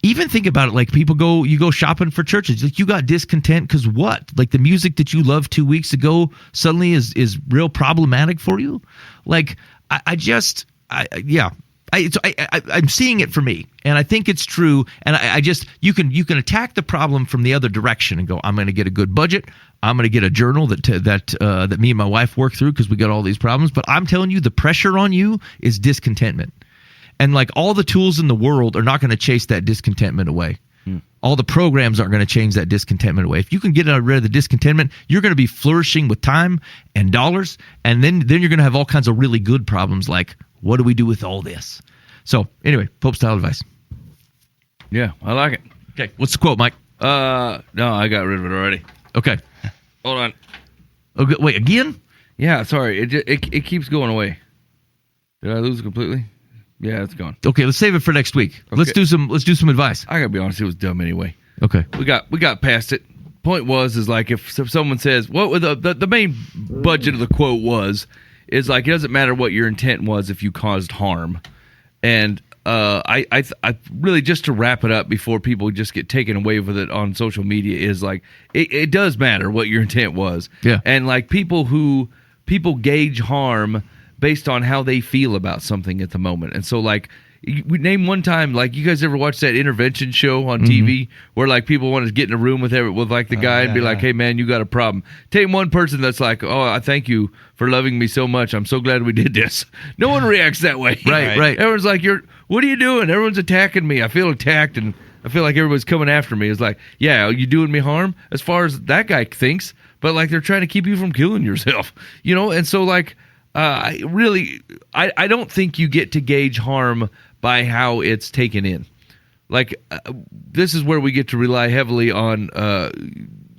Even think about it, like you go shopping for churches. Like you got discontent because what? Like the music that you loved 2 weeks ago suddenly is real problematic for you. Like I'm seeing it for me, and I think it's true. And you can attack the problem from the other direction and go, I'm going to get a good budget. I'm going to get a journal that me and my wife work through because we got all these problems. But I'm telling you, the pressure on you is discontentment, and like all the tools in the world are not going to chase that discontentment away. All the programs aren't going to change that discontentment away. If you can get rid of the discontentment, you're going to be flourishing with time and dollars, and then you're going to have all kinds of really good problems like, what do we do with all this? So anyway, Pope style advice. Yeah, I like it. Okay, what's the quote, Mike? No, I got rid of it already. Okay. Hold on. Okay, wait, again? Yeah, sorry. It keeps going away. Did I lose it completely? Yeah, it's gone. Okay, let's save it for next week. Okay. Let's do some advice. I gotta be honest, it was dumb anyway. Okay. We got past it. Point is like if someone says what the main budget of the quote is like, it doesn't matter what your intent was if you caused harm. And I really, just to wrap it up before people just get taken away with it on social media, is like it does matter what your intent was. Yeah. And like people gauge harm based on how they feel about something at the moment. And so like we name one time, like you guys ever watch that intervention show on TV where like people want to get in a room with like the guy and be like, hey man, you got a problem. Take one person that's like, oh, I thank you for loving me so much. I'm so glad we did this. No one reacts that way. Right. Everyone's like, what are you doing? Everyone's attacking me. I feel attacked and I feel like everybody's coming after me. It's like, yeah, are you doing me harm? As far as that guy thinks, but like they're trying to keep you from killing yourself, you know? And so like, I don't think you get to gauge harm by how it's taken in. Like, this is where we get to rely heavily on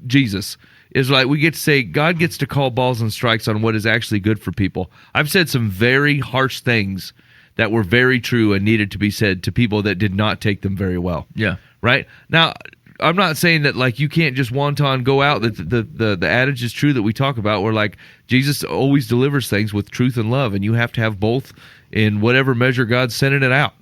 Jesus. Is like we get to say God gets to call balls and strikes on what is actually good for people. I've said some very harsh things that were very true and needed to be said to people that did not take them very well. Yeah. Right? Now, I'm not saying that like you can't just wanton go out. That the adage is true that we talk about, where like Jesus always delivers things with truth and love, and you have to have both in whatever measure God's sending it out.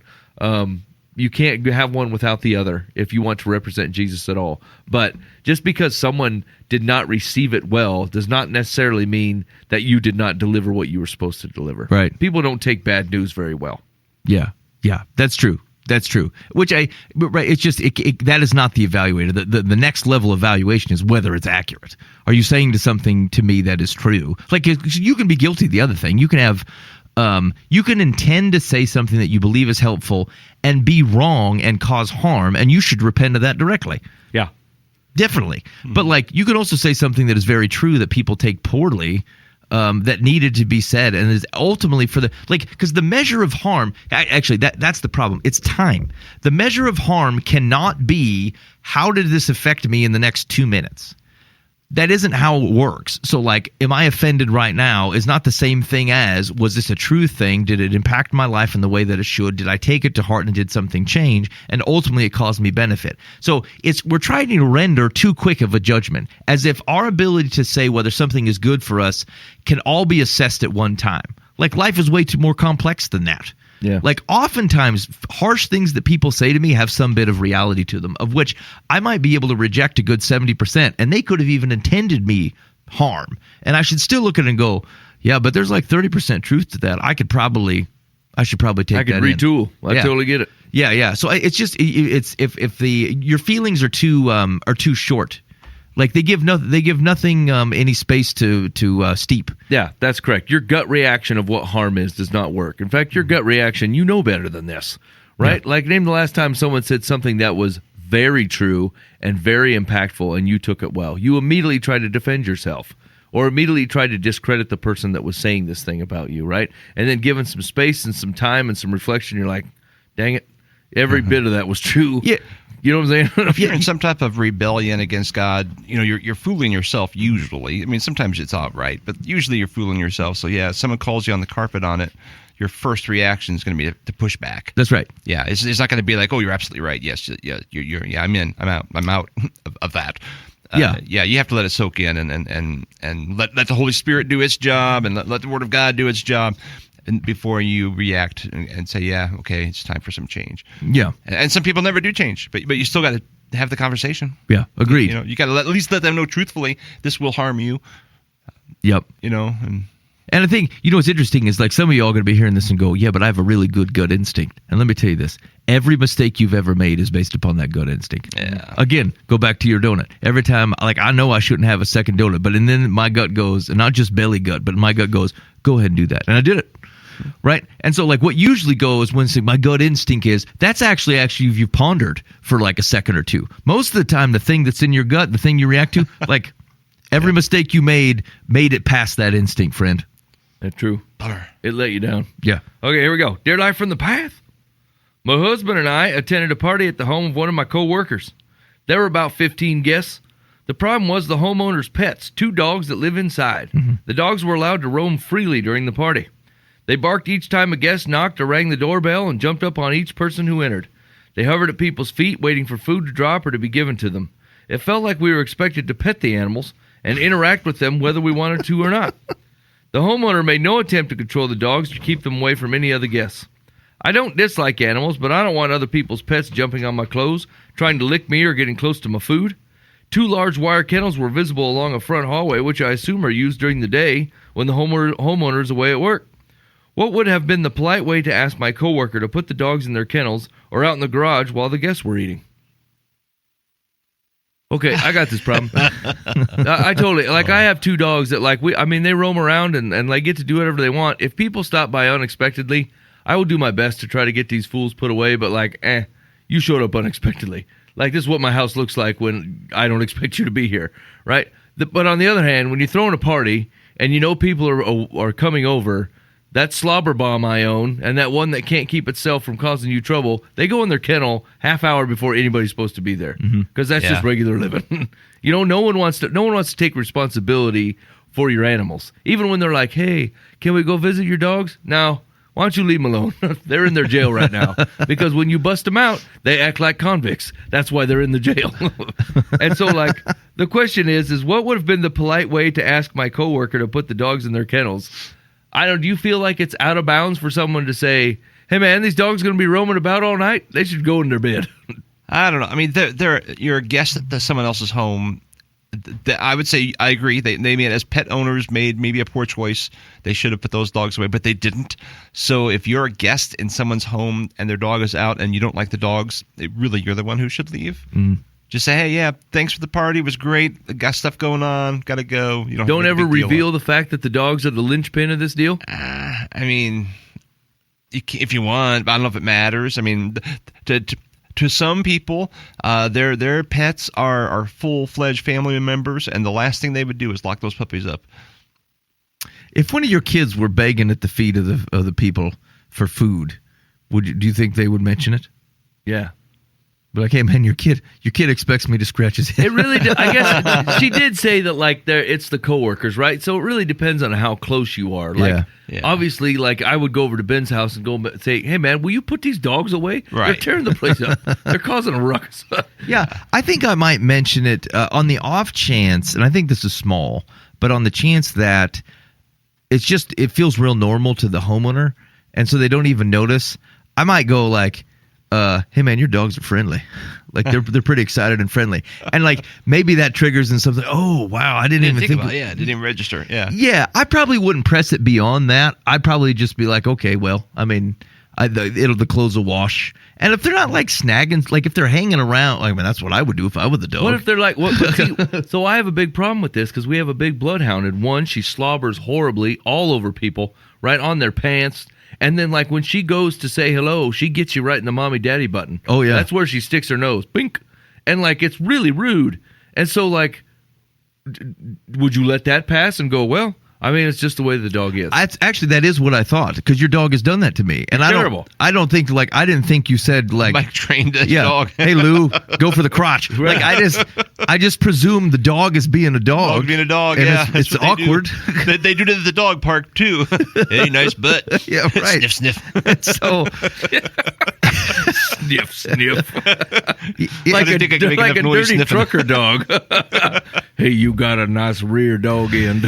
You can't have one without the other if you want to represent Jesus at all. But just because someone did not receive it well does not necessarily mean that you did not deliver what you were supposed to deliver. Right. People don't take bad news very well. Yeah, that's true. That's true. But right, it's just that is not the evaluator. The next level evaluation is whether it's accurate. Are you saying something to me that is true? Like you can be guilty of the other thing. You can have, you can intend to say something that you believe is helpful and be wrong and cause harm, and you should repent of that directly. Yeah, definitely. But like you can also say something that is very true that people take poorly. That needed to be said, and is ultimately for because the measure of harm, actually that's the problem. It's time. The measure of harm cannot be how did this affect me in the next 2 minutes. That isn't how it works. So like, am I offended right now is not the same thing as, was this a true thing? Did it impact my life in the way that it should? Did I take it to heart and did something change? And ultimately it caused me benefit. So we're trying to render too quick of a judgment, as if our ability to say whether something is good for us can all be assessed at one time. Like life is way too more complex than that. Yeah. Like oftentimes harsh things that people say to me have some bit of reality to them, of which I might be able to reject a good 70%, and they could have even intended me harm. And I should still look at it and go, yeah, but there's like 30% truth to that. I should probably take that in. I could retool. I totally get it. Yeah. So it's just it's if your feelings are too short. Like they give nothing any space to steep. Yeah, that's correct. Your gut reaction of what harm is does not work. In fact, your gut reaction, you know better than this, right? Yeah. Like name the last time someone said something that was very true and very impactful and you took it well. You immediately tried to defend yourself or immediately tried to discredit the person that was saying this thing about you, right? And then given some space and some time and some reflection, you're like, dang it, every bit of that was true. Yeah. You know what I'm saying? If you're in some type of rebellion against God, you're fooling yourself usually. I mean, sometimes it's all right, but usually you're fooling yourself. So yeah, if someone calls you on the carpet on it, your first reaction is going to be to push back. That's right. Yeah, it's not going to be like, oh, you're absolutely right. Yes, yeah, I'm in. I'm out of that. Yeah, you have to let it soak in and let the Holy Spirit do its job and let the Word of God do its job. And before you react and say, yeah, okay, it's time for some change. Yeah. And some people never do change, but you still got to have the conversation. Yeah, agreed. You got to at least let them know truthfully, this will harm you. Yep. And I think, what's interesting is like some of you all are going to be hearing this and go, yeah, but I have a really good gut instinct. And let me tell you this, every mistake you've ever made is based upon that gut instinct. Yeah. Again, go back to your donut. Every time, like I know I shouldn't have a second donut, and then my gut goes, and not just belly gut, but my gut goes, go ahead and do that. And I did it. Right. And so like what usually goes when my gut instinct is, that's actually you've pondered for like a second or two. Most of the time, the thing that's in your gut, the thing you react to, like every mistake you made it past that instinct, friend. That's true. Bummer. It let you down. Yeah. Okay, here we go. Dear Life from the Path. My husband and I attended a party at the home of one of my co-workers. There were about 15 guests. The problem was the homeowner's pets, 2 dogs that live inside. Mm-hmm. The dogs were allowed to roam freely during the party. They barked each time a guest knocked or rang the doorbell and jumped up on each person who entered. They hovered at people's feet, waiting for food to drop or to be given to them. It felt like we were expected to pet the animals and interact with them whether we wanted to or not. The homeowner made no attempt to control the dogs or keep them away from any other guests. I don't dislike animals, but I don't want other people's pets jumping on my clothes, trying to lick me or getting close to my food. 2 large wire kennels were visible along a front hallway, which I assume are used during the day when the homeowner is away at work. What would have been the polite way to ask my coworker to put the dogs in their kennels or out in the garage while the guests were eating? Okay, I got this problem. I totally, I have 2 dogs that they roam around and like get to do whatever they want. If people stop by unexpectedly, I will do my best to try to get these fools put away, but you showed up unexpectedly. Like, this is what my house looks like when I don't expect you to be here, right? But on the other hand, when you're throwing a party and people are coming over, that slobber bomb I own and that one that can't keep itself from causing you trouble, they go in their kennel half hour before anybody's supposed to be there, because that's just regular living. No one wants to take responsibility for your animals, even when they're like, "Hey, can we go visit your dogs?" No, why don't you leave them alone? They're in their jail right now because when you bust them out, they act like convicts. That's why they're in the jail. And so, the question is what would have been the polite way to ask my coworker to put the dogs in their kennels? Do you feel like it's out of bounds for someone to say, hey, man, these dogs are going to be roaming about all night? They should go in their bed. I don't know. I mean, you're a guest at someone else's home. I would say I agree. They made, as pet owners, made maybe a poor choice. They should have put those dogs away, but they didn't. So if you're a guest in someone's home and their dog is out and you don't like the dogs, you're the one who should leave. Just say, hey, yeah, thanks for the party. It was great. Got stuff going on. Got to go. You don't ever reveal the fact that the dogs are the linchpin of this deal. I mean, if you want, I don't know if it matters. I mean, to some people, their pets are full-fledged family members, and the last thing they would do is lock those puppies up. If one of your kids were begging at the feet of the people for food, do you think they would mention it? Yeah. But like, hey man, your kid expects me to scratch his head. It really, I guess she did say that like it's the coworkers, right? So it really depends on how close you are. Like, obviously, like I would go over to Ben's house and go and say, hey man, will you put these dogs away? Right. They're tearing the place up. They're causing a ruckus. Yeah, I think I might mention it on the off chance, and I think this is small, but on the chance that it feels real normal to the homeowner, and so they don't even notice. I might go like, hey man, your dogs are friendly. Like they're pretty excited and friendly, and like maybe that triggers in something. Oh wow, I didn't even think about it. Yeah, didn't even register. Yeah. I probably wouldn't press it beyond that. I'd probably just be like, okay, well, I mean, the clothes will wash, and if they're not like snagging, like if they're hanging around, I mean, that's what I would do if I were the dog. What if they're like, so I have a big problem with this because we have a big bloodhound, and one, she slobbers horribly all over people, right on their pants. And then, like, when she goes to say hello, she gets you right in the mommy-daddy button. Oh, yeah. That's where she sticks her nose. Bink. And, like, it's really rude. And so, like, would you let that pass and go, well, I mean, it's just the way the dog is. That is what I thought, because your dog has done that to me. And terrible. I don't think, like, I didn't think you said, like... Mike trained a dog. Hey, Lou, go for the crotch. Right. Like, I just presumed the dog is being a dog. Dog being a dog, and yeah. It's awkward. They do it at the dog park, too. Hey, nice butt. Yeah, right. Sniff, sniff. So... Sniff, sniff. like a dirty trucker dog. Hey, you got a nice rear dog end.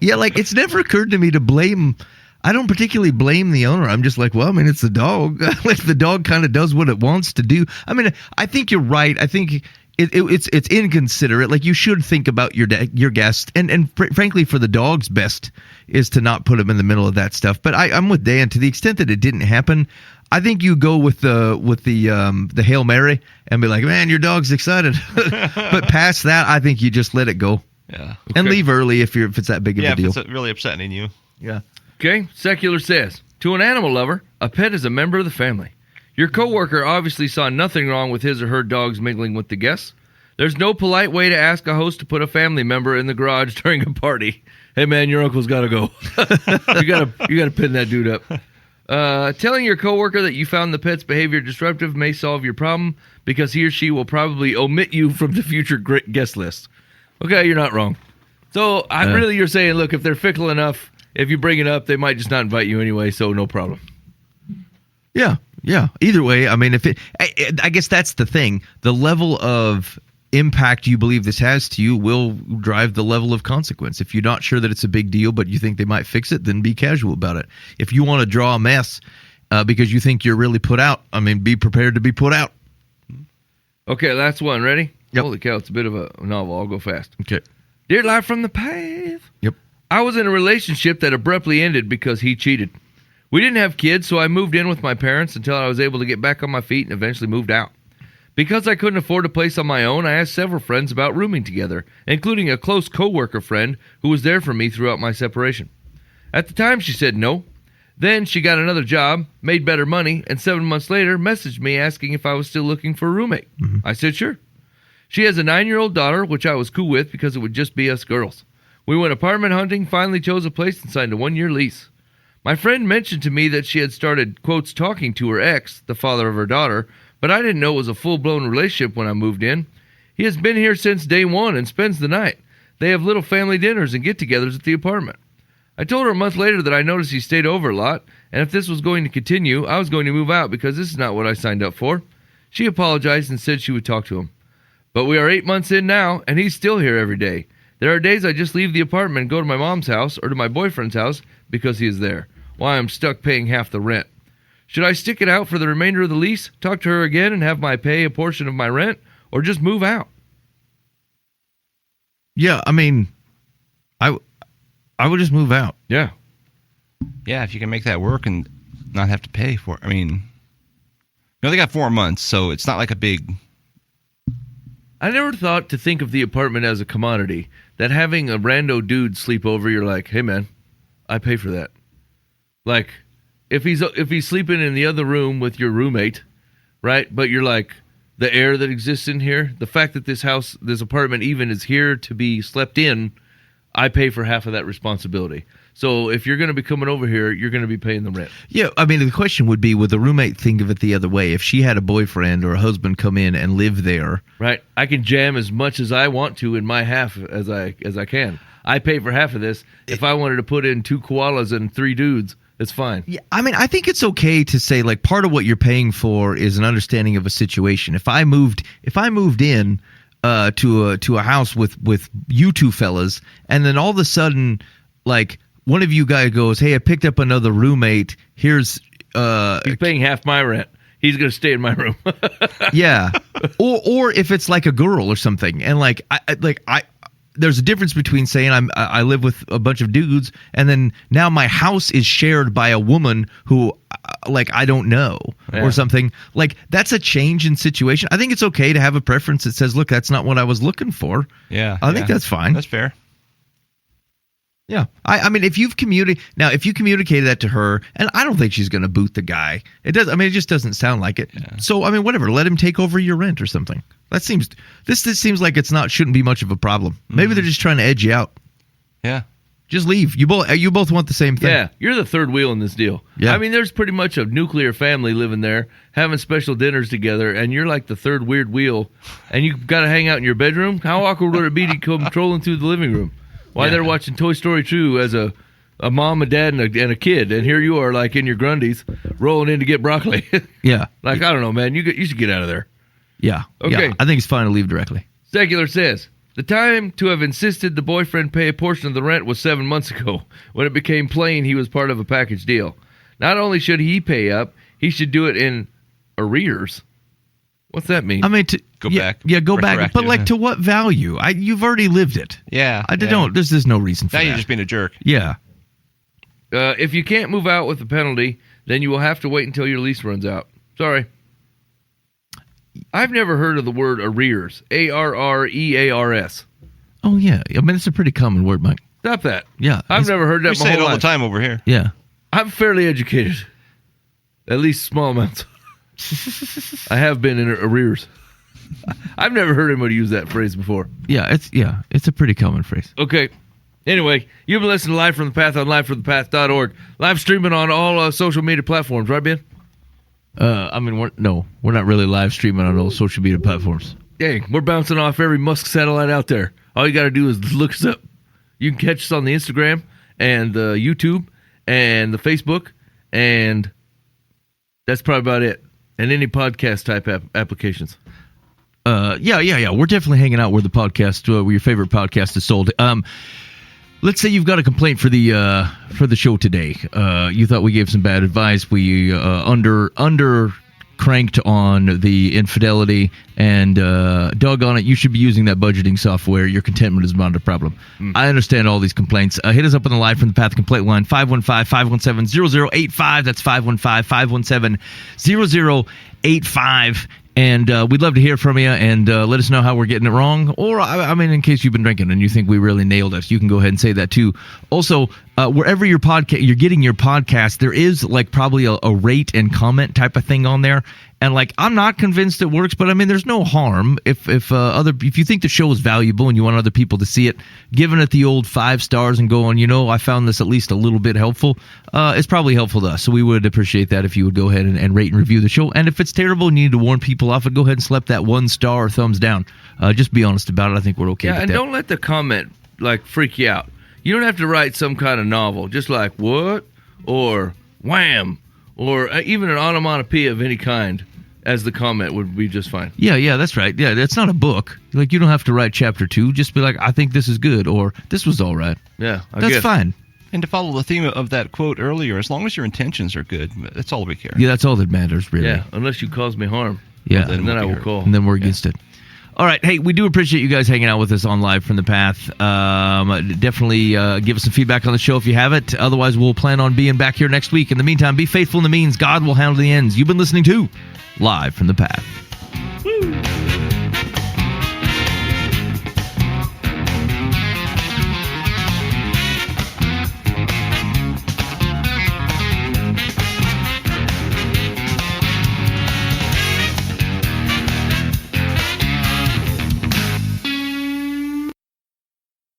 Yeah, like it's never occurred to me to blame. I don't particularly blame the owner. I'm just like, well, I mean, it's the dog. Like the dog kind of does what it wants to do. I mean, I think you're right. I think it's inconsiderate. Like you should think about your guest, and frankly, for the dog's best is to not put him in the middle of that stuff. But I'm with Dan to the extent that it didn't happen. I think you go with the Hail Mary and be like, man, your dog's excited. But past that, I think you just let it go. Yeah. Okay. And leave early if it's that big of a deal. If it's really upsetting you. Yeah. Okay. Secular says, to an animal lover, a pet is a member of the family. Your coworker obviously saw nothing wrong with his or her dogs mingling with the guests. There's no polite way to ask a host to put a family member in the garage during a party. Hey man, your uncle's got to go. you gotta pin that dude up. Telling your coworker that you found the pet's behavior disruptive may solve your problem because he or she will probably omit you from the future guest list. Okay, you're not wrong. So really, you're saying, look, if they're fickle enough, if you bring it up, they might just not invite you anyway. So no problem. Yeah. Either way, I mean, I guess that's the thing. The level of impact you believe this has to you will drive the level of consequence. If you're not sure that it's a big deal, but you think they might fix it, then be casual about it. If you want to draw a mess because you think you're really put out, I mean, be prepared to be put out. Okay, last one. Ready? Yep. Holy cow, it's a bit of a novel. I'll go fast. Okay. Dear Life from the Path. Yep. I was in a relationship that abruptly ended because he cheated. We didn't have kids, so I moved in with my parents until I was able to get back on my feet and eventually moved out. Because I couldn't afford a place on my own, I asked several friends about rooming together, including a close coworker friend who was there for me throughout my separation. At the time, she said no. Then she got another job, made better money, and 7 months later messaged me asking if I was still looking for a roommate. Mm-hmm. I said sure. She has a 9-year-old daughter, which I was cool with because it would just be us girls. We went apartment hunting, finally chose a place, and signed a 1-year lease. My friend mentioned to me that she had started, quotes, talking to her ex, the father of her daughter, but I didn't know it was a full-blown relationship when I moved in. He has been here since day one and spends the night. They have little family dinners and get-togethers at the apartment. I told her a month later that I noticed he stayed over a lot, and if this was going to continue, I was going to move out because this is not what I signed up for. She apologized and said she would talk to him. But we are 8 months in now, and he's still here every day. There are days I just leave the apartment and go to my mom's house or to my boyfriend's house because he is there, while I'm stuck paying half the rent. Should I stick it out for the remainder of the lease, talk to her again, and have my pay a portion of my rent, or just move out? Yeah, I mean, I would just move out. Yeah. Yeah, if you can make that work and not have to pay for it. I mean, they got 4 months, so it's not like a big... I never thought to think of the apartment as a commodity. That having a rando dude sleep over, you're like, hey man, I pay for that. Like, if he's sleeping in the other room with your roommate, right? But you're like, the air that exists in here, the fact that this apartment even is here to be slept in, I pay for half of that responsibility. So if you're going to be coming over here, you're going to be paying the rent. Yeah, I mean, the question would be, would the roommate think of it the other way? If she had a boyfriend or a husband come in and live there. Right. I can jam as much as I want to in my half as I can. I pay for half of this. If I wanted to put in 2 koalas and 3 dudes, it's fine. Yeah, I mean, I think it's okay to say, like, part of what you're paying for is an understanding of a situation. If I moved in to a house with you two fellas, and then all of a sudden, like, one of you guys goes, hey, I picked up another roommate. He's paying half my rent. He's going to stay in my room. Yeah. Or if it's like a girl or something. And like I there's a difference between saying I live with a bunch of dudes and then now my house is shared by a woman who like I don't know or something. Like that's a change in situation. I think it's okay to have a preference that says, look, that's not what I was looking for. Yeah. I think that's fine. That's fair. Yeah. I mean, if you communicated that to her, and I don't think she's going to boot the guy. It just doesn't sound like it. Yeah. So, I mean, whatever. Let him take over your rent or something. This seems like shouldn't be much of a problem. Maybe they're just trying to edge you out. Yeah. Just leave. You both want the same thing. Yeah. You're the third wheel in this deal. Yeah. I mean, there's pretty much a nuclear family living there, having special dinners together, and you're like the third weird wheel, and you've got to hang out in your bedroom. How awkward would it be to come trolling through the living room? Why they're watching Toy Story 2 as a mom, a dad, and a kid, and here you are like in your Grundies rolling in to get broccoli. Yeah. Like, I don't know, man. You should get out of there. Yeah. Okay. Yeah. I think it's fine to leave directly. Secular says, the time to have insisted the boyfriend pay a portion of the rent was 7 months ago, when it became plain he was part of a package deal. Not only should he pay up, he should do it in arrears. What's that mean? I mean, go back. Yeah, go back. But like, to what value? You've already lived it. Yeah. There's no reason for now that. You're just being a jerk. Yeah. If you can't move out with a penalty, then you will have to wait until your lease runs out. Sorry. I've never heard of the word arrears. ARREARS. Oh, yeah. I mean, it's a pretty common word, Mike. Stop that. Yeah. I've never heard that We my say it whole all life. the time over here. Yeah. I'm fairly educated. At least small amounts. I have been in arrears. I've never heard anybody use that phrase before. Yeah, it's a pretty common phrase. Okay. Anyway, you've been listening to Live from the Path on livefromthepath.org. Live streaming on all social media platforms, right, Ben? I mean, we're not really live streaming on all social media platforms. Dang, we're bouncing off every Musk satellite out there. All you got to do is look us up. You can catch us on the Instagram and the YouTube and the Facebook, and that's probably about it. And any podcast type applications. Yeah. We're definitely hanging out where the podcast, where your favorite podcast is sold. Let's say you've got a complaint for the show today. You thought we gave some bad advice. We under cranked on the infidelity, and doggone it, you should be using that budgeting software. Your contentment is not a problem. I understand all these complaints. Hit us up on the Live from the Path complaint line, 515-517-0085. That's 515-517-0085. And we'd love to hear from you, and let us know how we're getting it wrong. Or, I mean, in case you've been drinking and you think we really nailed us, you can go ahead and say that too. Also, wherever you're getting your podcast, there is like probably a rate and comment type of thing on there. And like, I'm not convinced it works, but I mean, there's no harm if you think the show is valuable and you want other people to see it, giving it the old 5 stars and going, I found this at least a little bit helpful. It's probably helpful to us. So we would appreciate that if you would go ahead and rate and review the show. And if it's terrible and you need to warn people off it, go ahead and slap that 1 star or thumbs down. Just be honest about it. I think we're okay with that. Yeah, and don't let the comment like freak you out. You don't have to write some kind of novel, just like what or wham or even an onomatopoeia of any kind. As the comment would be just fine. Yeah, that's right. Yeah, it's not a book. Like, you don't have to write chapter 2. Just be like, I think this is good, or this was all right. Yeah, that's fine. And to follow the theme of that quote earlier, as long as your intentions are good, that's all we care. Yeah, that's all that matters, really. Yeah, unless you cause me harm. Yeah. And then I will call. And then we're against it. All right. Hey, we do appreciate you guys hanging out with us on Live from the Path. Definitely give us some feedback on the show if you have it. Otherwise, we'll plan on being back here next week. In the meantime, be faithful in the means. God will handle the ends. You've been listening to Live from the Path.